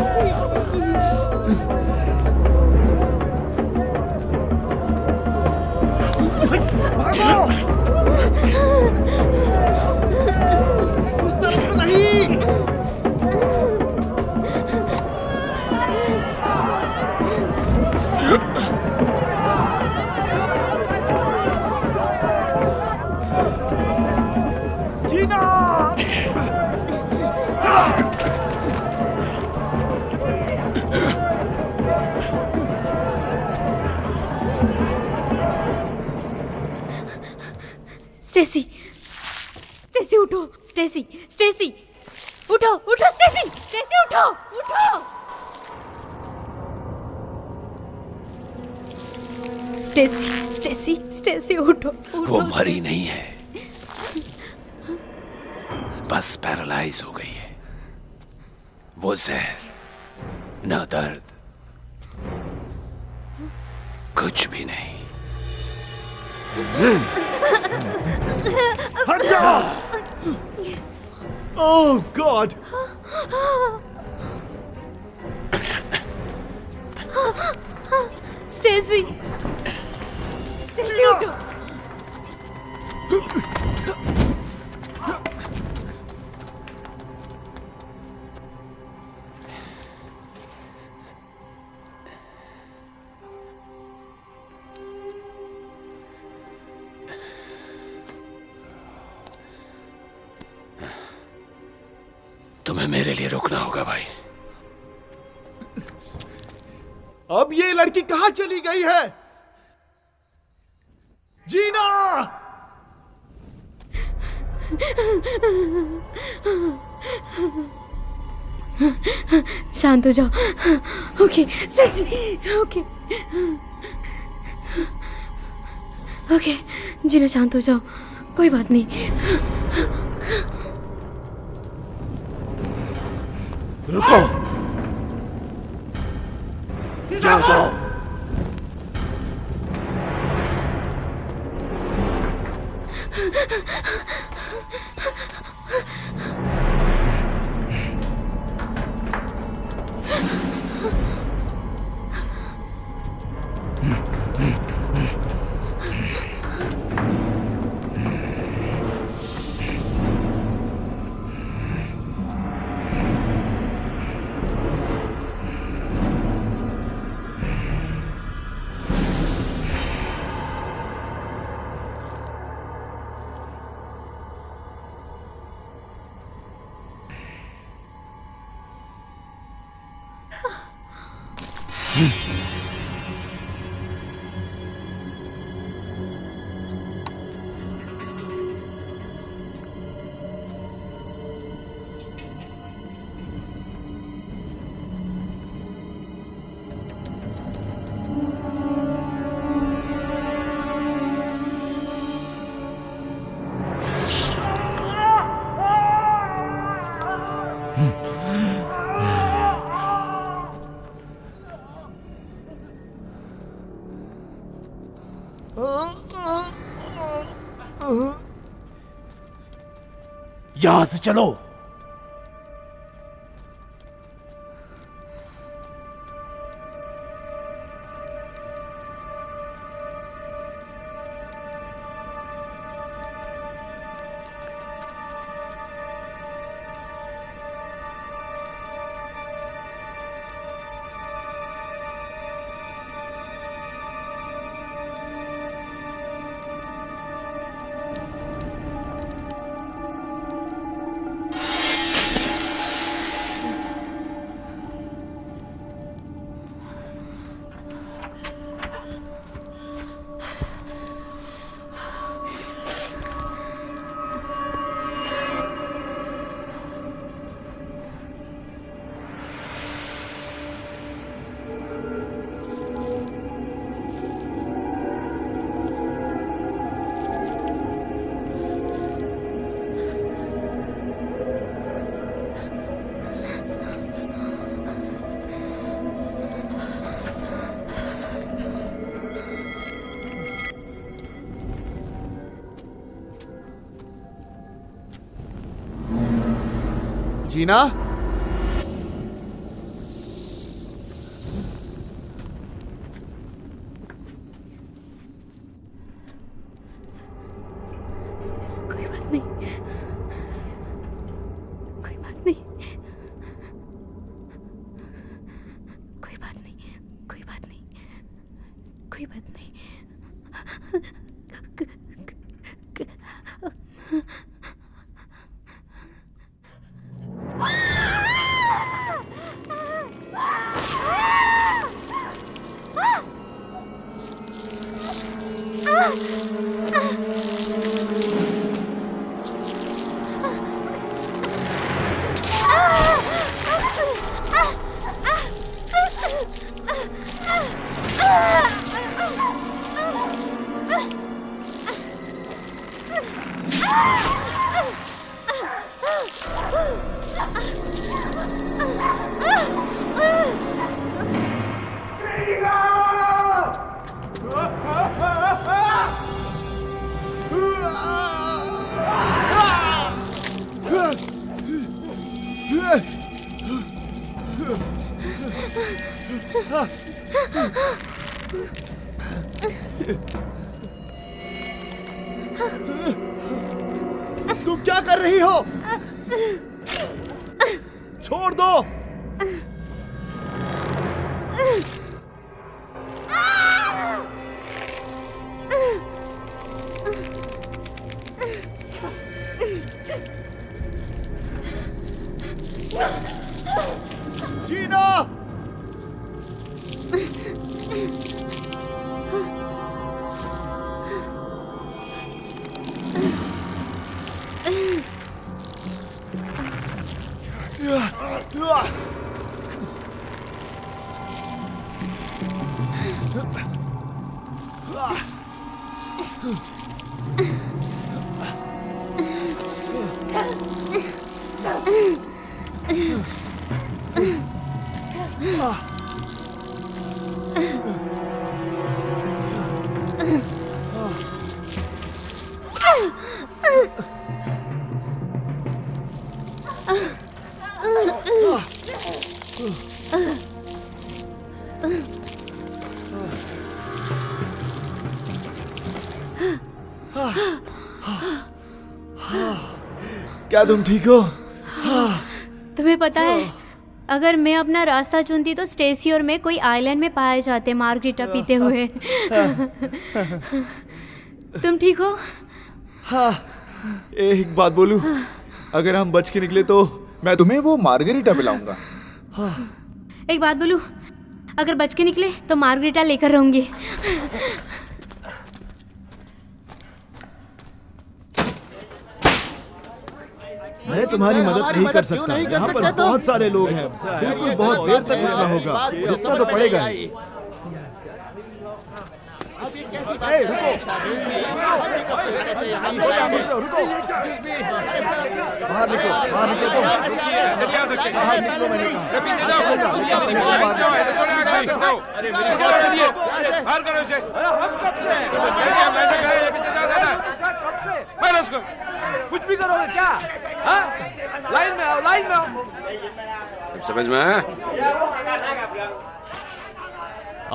भागो! उस तरफ से नहीं। जीना! स्टेसी, स्टेसी उठो, स्टेसी, स्टेसी, उठो, उठो, स्टेसी, स्टेसी उठो, उठो। स्टेसी, स्टेसी, स्टेसी उठो, वो उठो, मरी स्टेसी। नहीं है, बस पैरालाइज हो गई है। वो जहर, ना दर्द, कुछ भी नहीं। हट जाओ! ओह गॉड! स्टेसी, स्टेसी उठो। तुम्हें मेरे लिए रुकना होगा भाई। अब ये लड़की कहां चली गई है? जीना! शांत हो जाओ। ओके स्टेसी, ओके ओके, जीना शांत हो जाओ, कोई बात नहीं। रुको, जाओ जाओ। यहां से चलो। जीना, कोई बात नहीं, कोई बात नहीं, कोई बात नहीं, कोई बात नहीं, कोई बात नहीं। तुम क्या कर रही हो? छोड़ दो। जीना, क्या तुम ठीक हो? तुम्हें पता है, अगर मैं अपना रास्ता चुनती तो स्टेसी और मैं कोई आइलैंड में पाए जाते मार्गरीटा पीते हुए। तुम ठीक हो? हाँ, एक बात बोलूं, अगर हम बच के निकले तो मैं तुम्हें वो मार्गरीटा पिलाऊंगा। एक बात बोलूं, अगर बच के निकले तो मार्गरेटा लेकर रहूंगी। मैं तुम्हारी मदद नहीं कर सकता। यहाँ पर बहुत सारे लोग हैं, बिल्कुल बहुत देर तक रुकना होगा। रुकना तो पड़ेगा ही। रुको, बाहर निकलो, बाहर निकलो, बाहर निकलो, मैंने कहा। कुछ भी करोगे क्या? लाइन में आओ, लाइन में आओ। अब समझ में आया?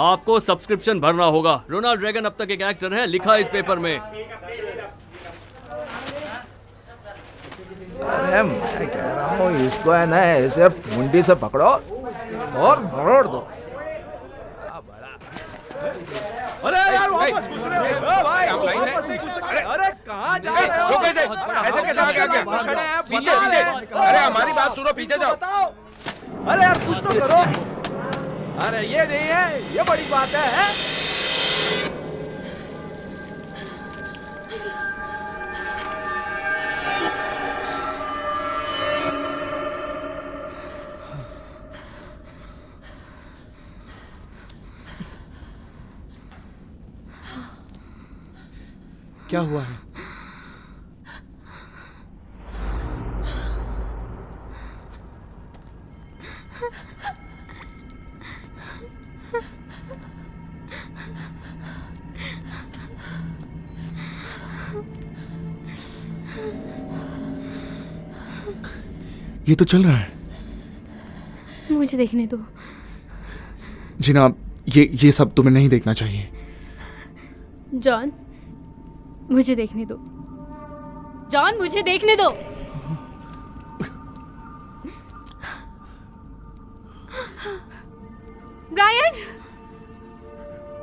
आपको सब्सक्रिप्शन भरना होगा। रोनाल्ड रेगन अब तक एक एक्टर है, लिखा इस पेपर में। अरे मैं कह रहा हूँ इसको है ना ऐसे मुंडी से पकड़ो और मरोड़ दो। अरे यार वापस घुस रहे हो भाई, वापस नहीं घुस सकते। अरे कहाँ जा रहे हो? ऐसे कैसे आ गया? पीछे पीछे। अरे हमारी बात सुनो, पीछे जाओ। अरे यार कुछ तो करो। अरे ये नहीं है, ये बड़ी बात है। क्या हुआ है? ये तो चल रहा है। मुझे देखने दो। जिनाब, ये सब तुम्हें नहीं देखना चाहिए। जॉन, मुझे देखने दो। जॉन, मुझे देखने दो। ब्रायन,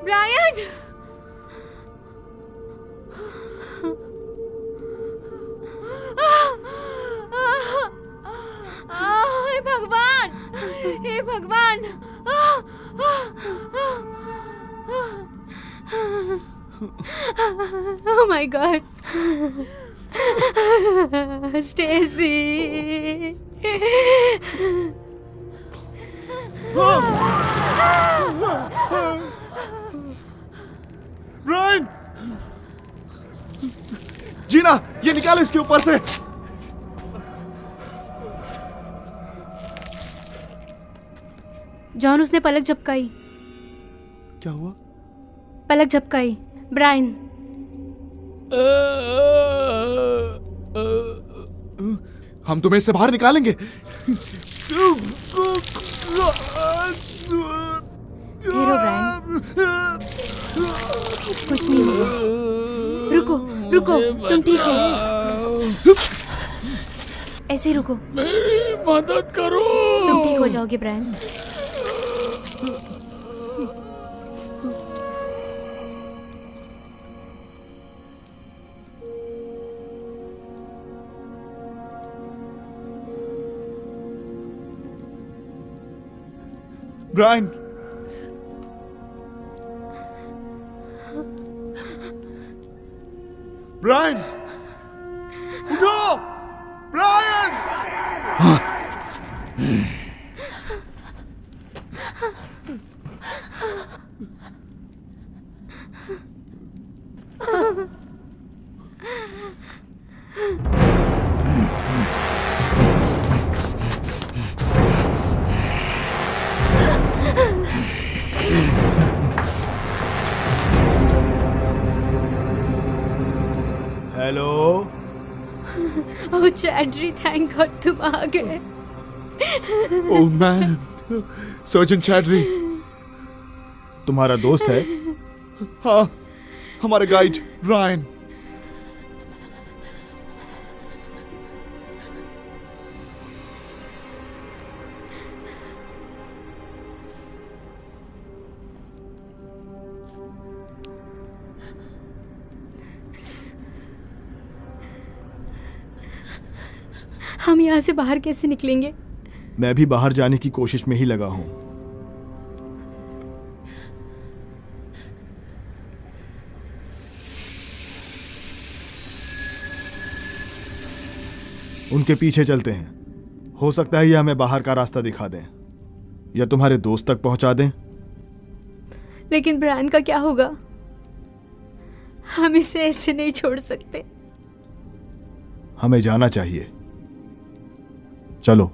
ब्रायन, हे भगवान, हे भगवान। Oh my God. Stacy. Brian! Gina, ये निकालो इसके ऊपर से। जॉन, उसने पलक झपकाई। क्या हुआ? पलक झपकाई। ब्रायन, हम तुम्हें इससे बाहर निकालेंगे। ठहरो ब्रायन, कुछ नहीं होगा। रुको, रुको, तुम ठीक हो? ऐसे ही रुको। मदद करो। तुम ठीक हो जाओगे ब्रायन। ब्रायन, ब्रायन, उठो! Brian! Hello. Oh Chaudhry, thank God तुम आ गए। Oh man, surgeon Chaudhry. तुम्हारा दोस्त है? हाँ, हमारा गाइड ब्रायन। हम यहाँ से बाहर कैसे निकलेंगे? मैं भी बाहर जाने की कोशिश में ही लगा हूँ। उनके पीछे चलते हैं। हो सकता है ये हमें बाहर का रास्ता दिखा दें या तुम्हारे दोस्त तक पहुंचा दें। लेकिन ब्रायन का क्या होगा? हम इसे ऐसे नहीं छोड़ सकते। हमें जाना चाहिए, चलो।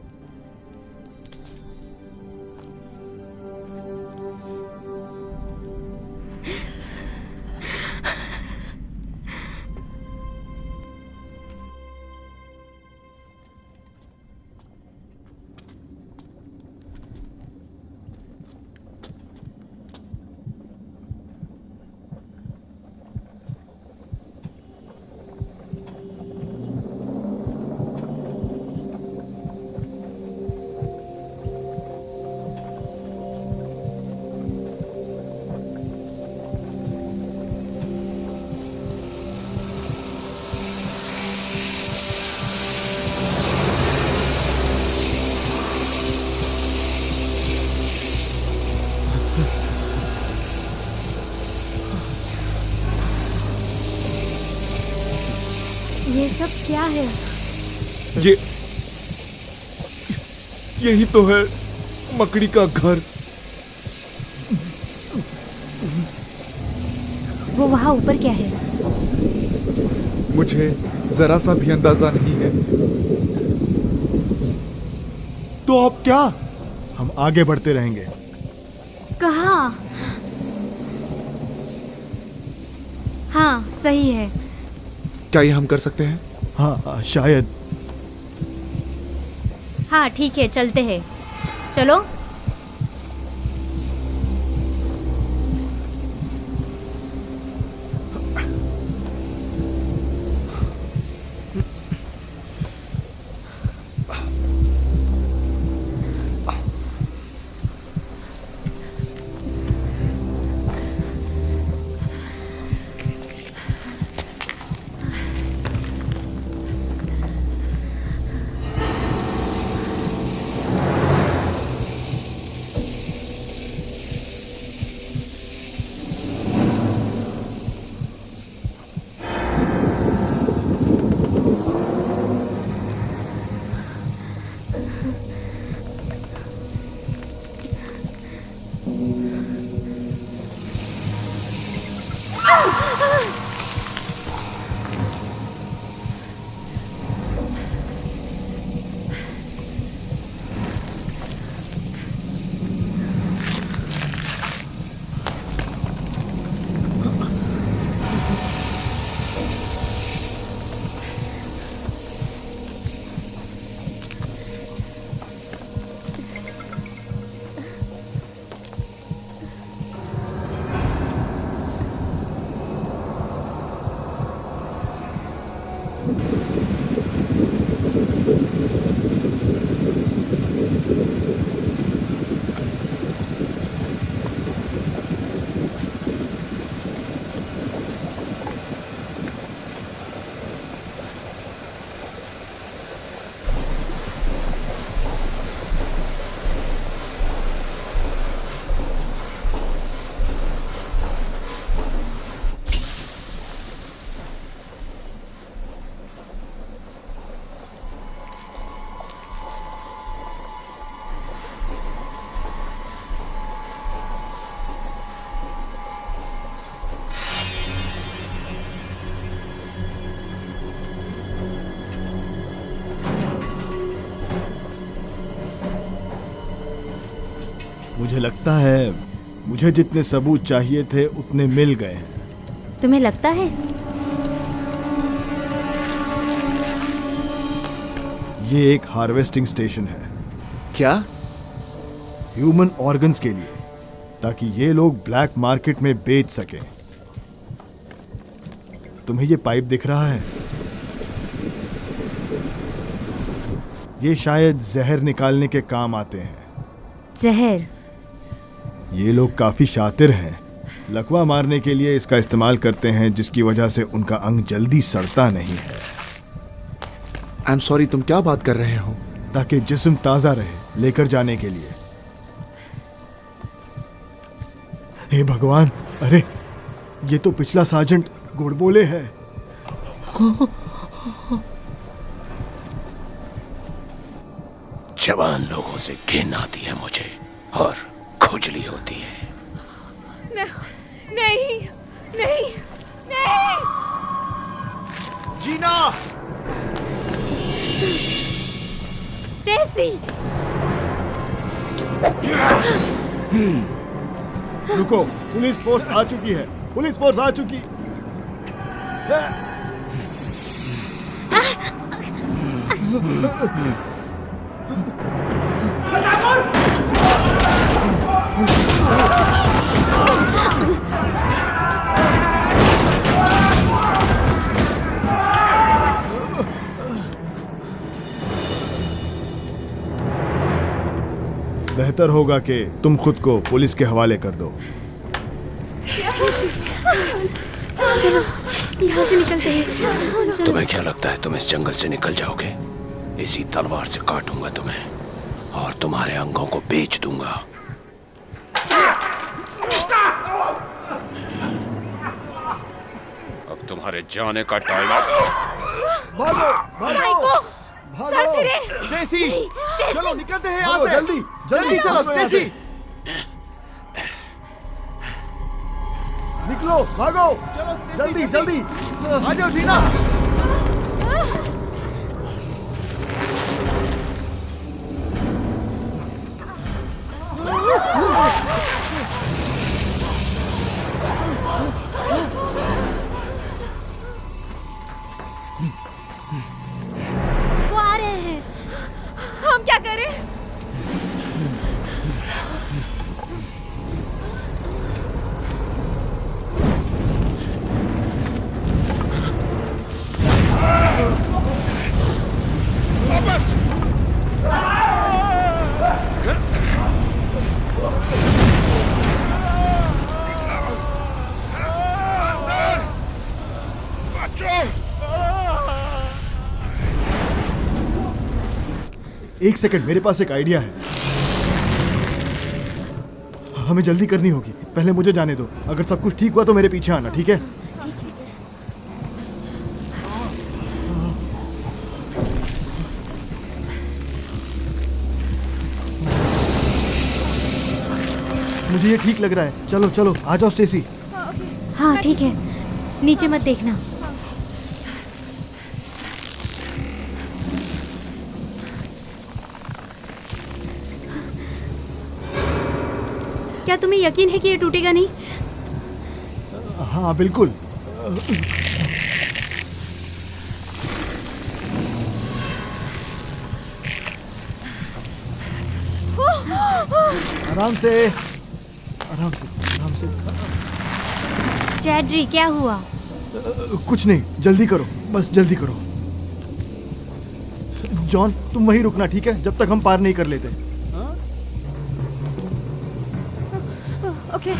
ये सब क्या है? यही तो है मकड़ी का घर। वो वहाँ ऊपर क्या है? मुझे जरा सा भी अंदाजा नहीं है। तो अब क्या? हम आगे बढ़ते रहेंगे। कहाँ? हाँ, सही है। क्या ये हम कर सकते हैं? हाँ, शायद। हाँ ठीक है, चलते हैं। चलो। मुझे लगता है मुझे जितने सबूत चाहिए थे उतने मिल गए हैं। तुम्हें लगता है? ये एक हार्वेस्टिंग स्टेशन है। क्या? ह्यूमन ऑर्गन्स के लिए, ताकि ये लोग ब्लैक मार्केट में बेच सकें। तुम्हें ये पाइप दिख रहा है? ये शायद जहर निकालने के काम आते हैं। जहर? ये लोग काफी शातिर हैं। लकवा मारने के लिए इसका इस्तेमाल करते हैं, जिसकी वजह से उनका अंग जल्दी सड़ता नहीं है। आई एम सॉरी, तुम क्या बात कर रहे हो? ताकि जिस्म ताजा रहे लेकर जाने के लिए। हे भगवान, अरे ये तो पिछला सार्जेंट गोडबोले है। जवान लोगों से घिन आती है मुझे और खुजली होती है। नहीं नहीं नहीं। जीना! स्टेसी! रुको, पुलिस फोर्स आ चुकी है। पुलिस फोर्स आ चुकी है। बेहतर होगा कि तुम खुद को पुलिस के हवाले कर दो। चलो यहाँ से निकलते हैं। चलो। तुम्हें क्या लगता है तुम इस जंगल से निकल जाओगे? इसी तलवार से काटूंगा तुम्हें और तुम्हारे अंगों को बेच दूंगा। अब तुम्हारे जाने का टाइम। भागो, भागो, भागो! स्टेसी, चलो निकलते हैं यहाँ भागो, से। जल्दी, जल्दी चलो भागो यहाँ से। स्टेसी। निकलो, भागो! जल्दी, जल्दी! आ जाओ जीना। वो आ रहे हैं। हम क्या करें? एक सेकंड, मेरे पास एक आइडिया है। हमें जल्दी करनी होगी। पहले मुझे जाने दो। अगर सब कुछ ठीक हुआ तो मेरे पीछे आना, ठीक है? मुझे ये ठीक लग रहा है। चलो चलो, आ जाओ स्टेसी। हाँ ठीक है, नीचे मत देखना। क्या तुम्हें यकीन है कि ये टूटेगा नहीं? हाँ बिल्कुल। आराम से, आराम से, आराम से। चैड्री, क्या हुआ? कुछ नहीं, जल्दी करो, बस जल्दी करो। जॉन, तुम वहीं रुकना, ठीक है? जब तक हम पार नहीं कर लेते। ओके।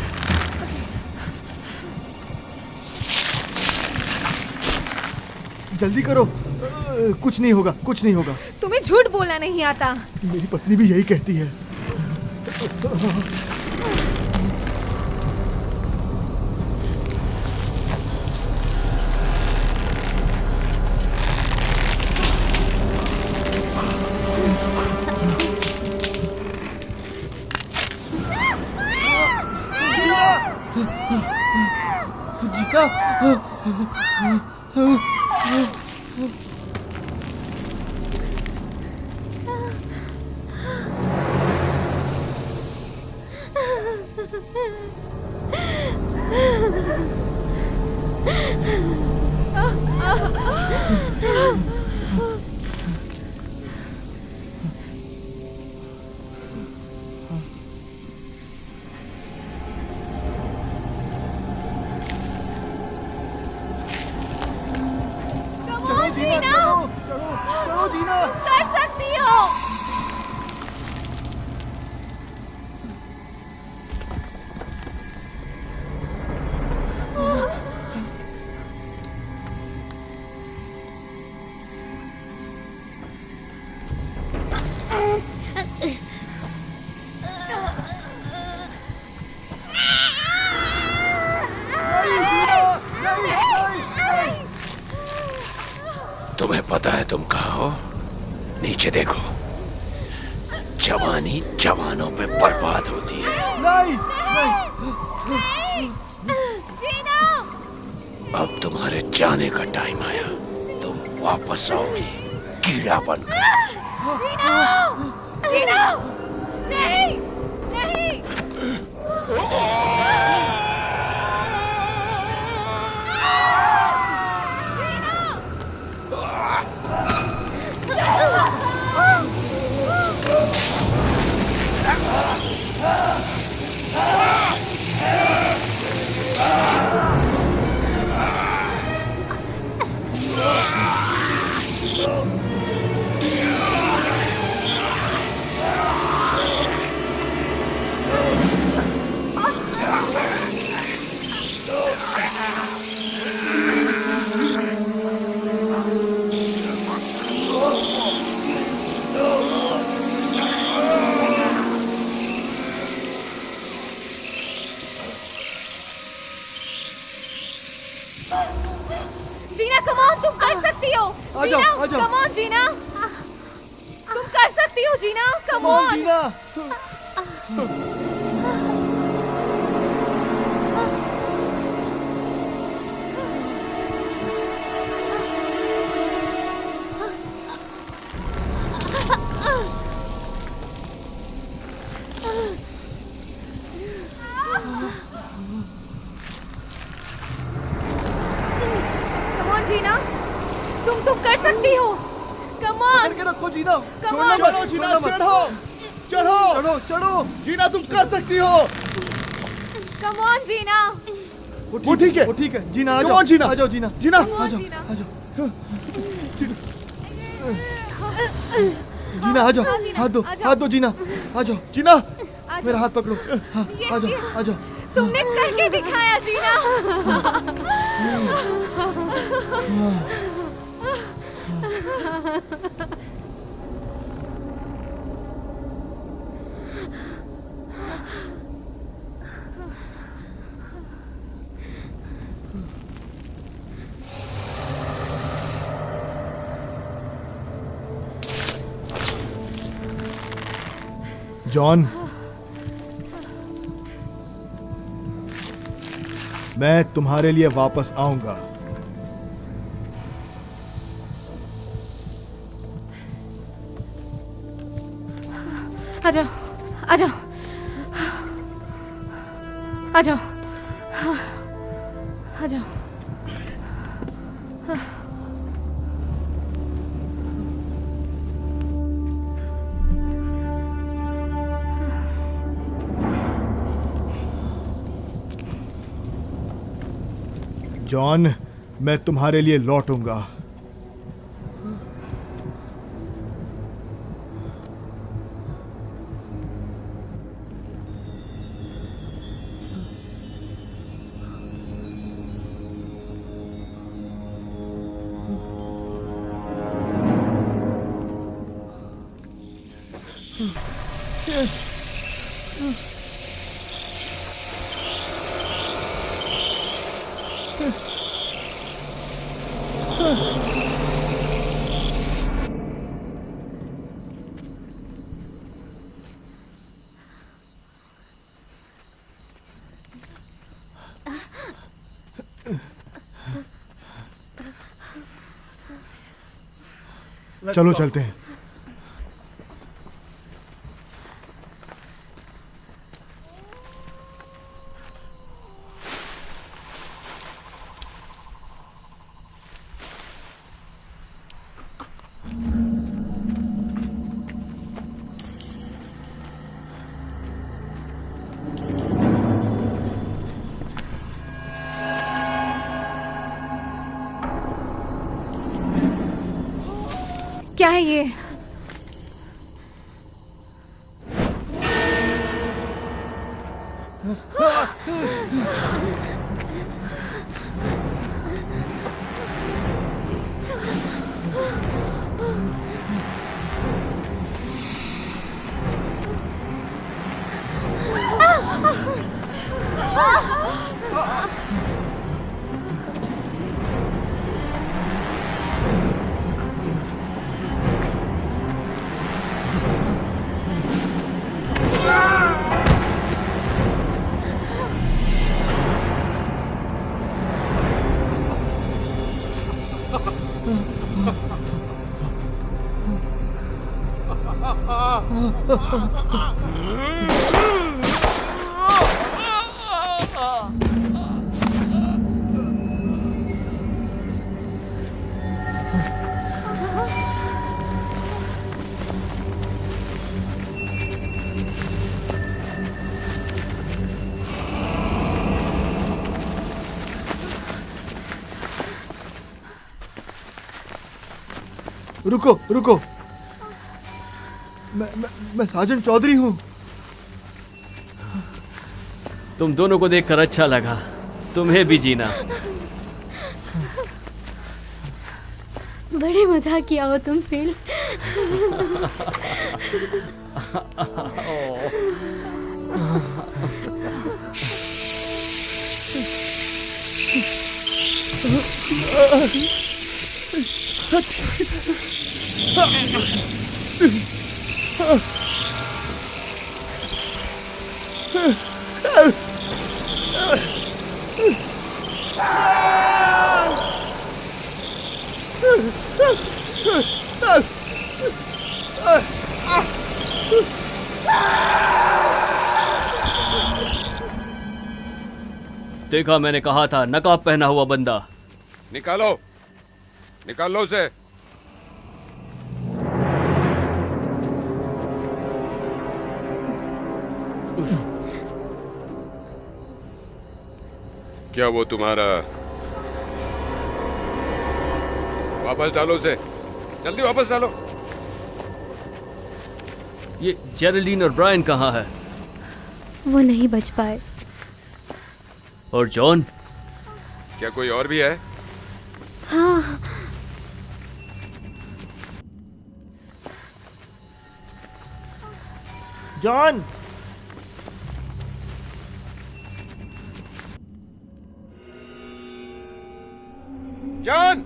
जल्दी करो। कुछ नहीं होगा, कुछ नहीं होगा। तुम्हें झूठ बोलना नहीं आता। मेरी पत्नी भी यही कहती है। चलो जीना, कर सकती हो। तुम्हें पता है तुम कहाँ हो? नीचे देखो। जवानी जवानों पे बर्बाद होती है। नहीं जीना! अब तुम्हारे जाने का टाइम आया। तुम वापस आओगी कीड़ा बनकर। जीना! जीना! नहीं! नहीं! जीना, कम ऑन, तुम कर सकती हो। जीना, कम ऑन जीना, तुम कर सकती हो जीना, कम ऑन। जीना, तुम कर सकती हो। कम ऑन, करके रखो जीना। कम ऑन, चढ़ो जीना, चढ़ो चढ़ो चढ़ो चढ़ो जीना, तुम कर सकती हो। कम ऑन जीना। वो ठीक है जीना, आ जाओ जीना, आ जाओ जीना, जीना आ जाओ, जीना। आ जाओ जीना, आ जाओ, हाथ दो जीना, आ जाओ जीना, मेरा हाथ पकड़ो। हाँ, आ जाओ, आ जाओ। तुमने करके दिखाया जीना। जॉन, मैं तुम्हारे लिए वापस आऊंगा। आ जाओ, आ जाओ, आ जाओ, आ जाओ। जॉन, मैं तुम्हारे लिए लौटूंगा। चलो चलते हैं। क्या है ये? रुको रुको, मैं साजन चौधरी हूँ। तुम दोनों को देखकर अच्छा लगा, तुम्हें भी जीना। बड़े मजाक किया हो तुम फिल। देखा, मैंने कहा था, नकाब पहना हुआ बंदा। निकालो, निकालो उसे। क्या वो तुम्हारा? वापस डालो उसे, जल्दी वापस डालो। ये जेरल्डीन और ब्रायन कहाँ है? वो नहीं बच पाए। और जॉन? क्या कोई और भी है? हाँ, जॉन, जॉन!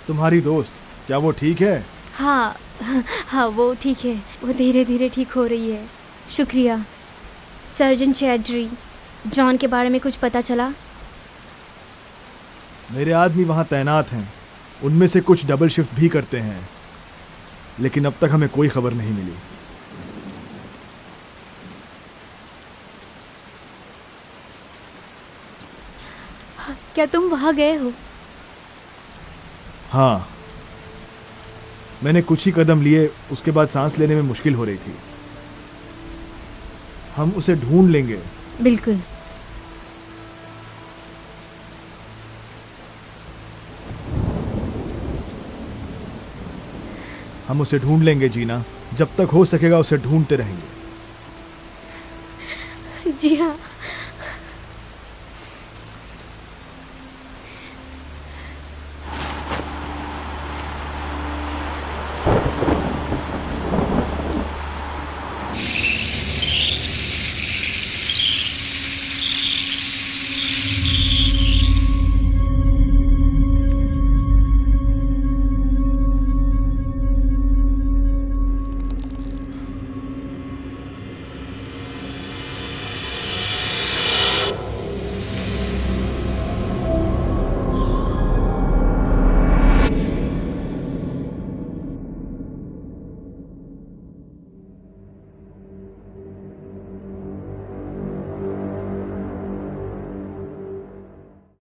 तुम्हारी दोस्त, क्या वो ठीक है? हाँ, हाँ वो ठीक है। वो धीरे धीरे ठीक हो रही है। शुक्रिया। सर्जन चौधरी, जॉन के बारे में कुछ पता चला? मेरे आदमी वहाँ तैनात हैं, उनमें से कुछ डबल शिफ्ट भी करते हैं, लेकिन अब तक हमें कोई खबर नहीं मिली। क्या तुम वहाँ गए हो? हाँ, मैंने कुछ ही कदम लिए, उसके बाद सांस लेने में मुश्किल हो रही थी। हम उसे ढूंढ लेंगे। बिल्कुल। हम उसे ढूंढ लेंगे जीना, जब तक हो सकेगा उसे ढूंढते रहेंगे। जी हाँ,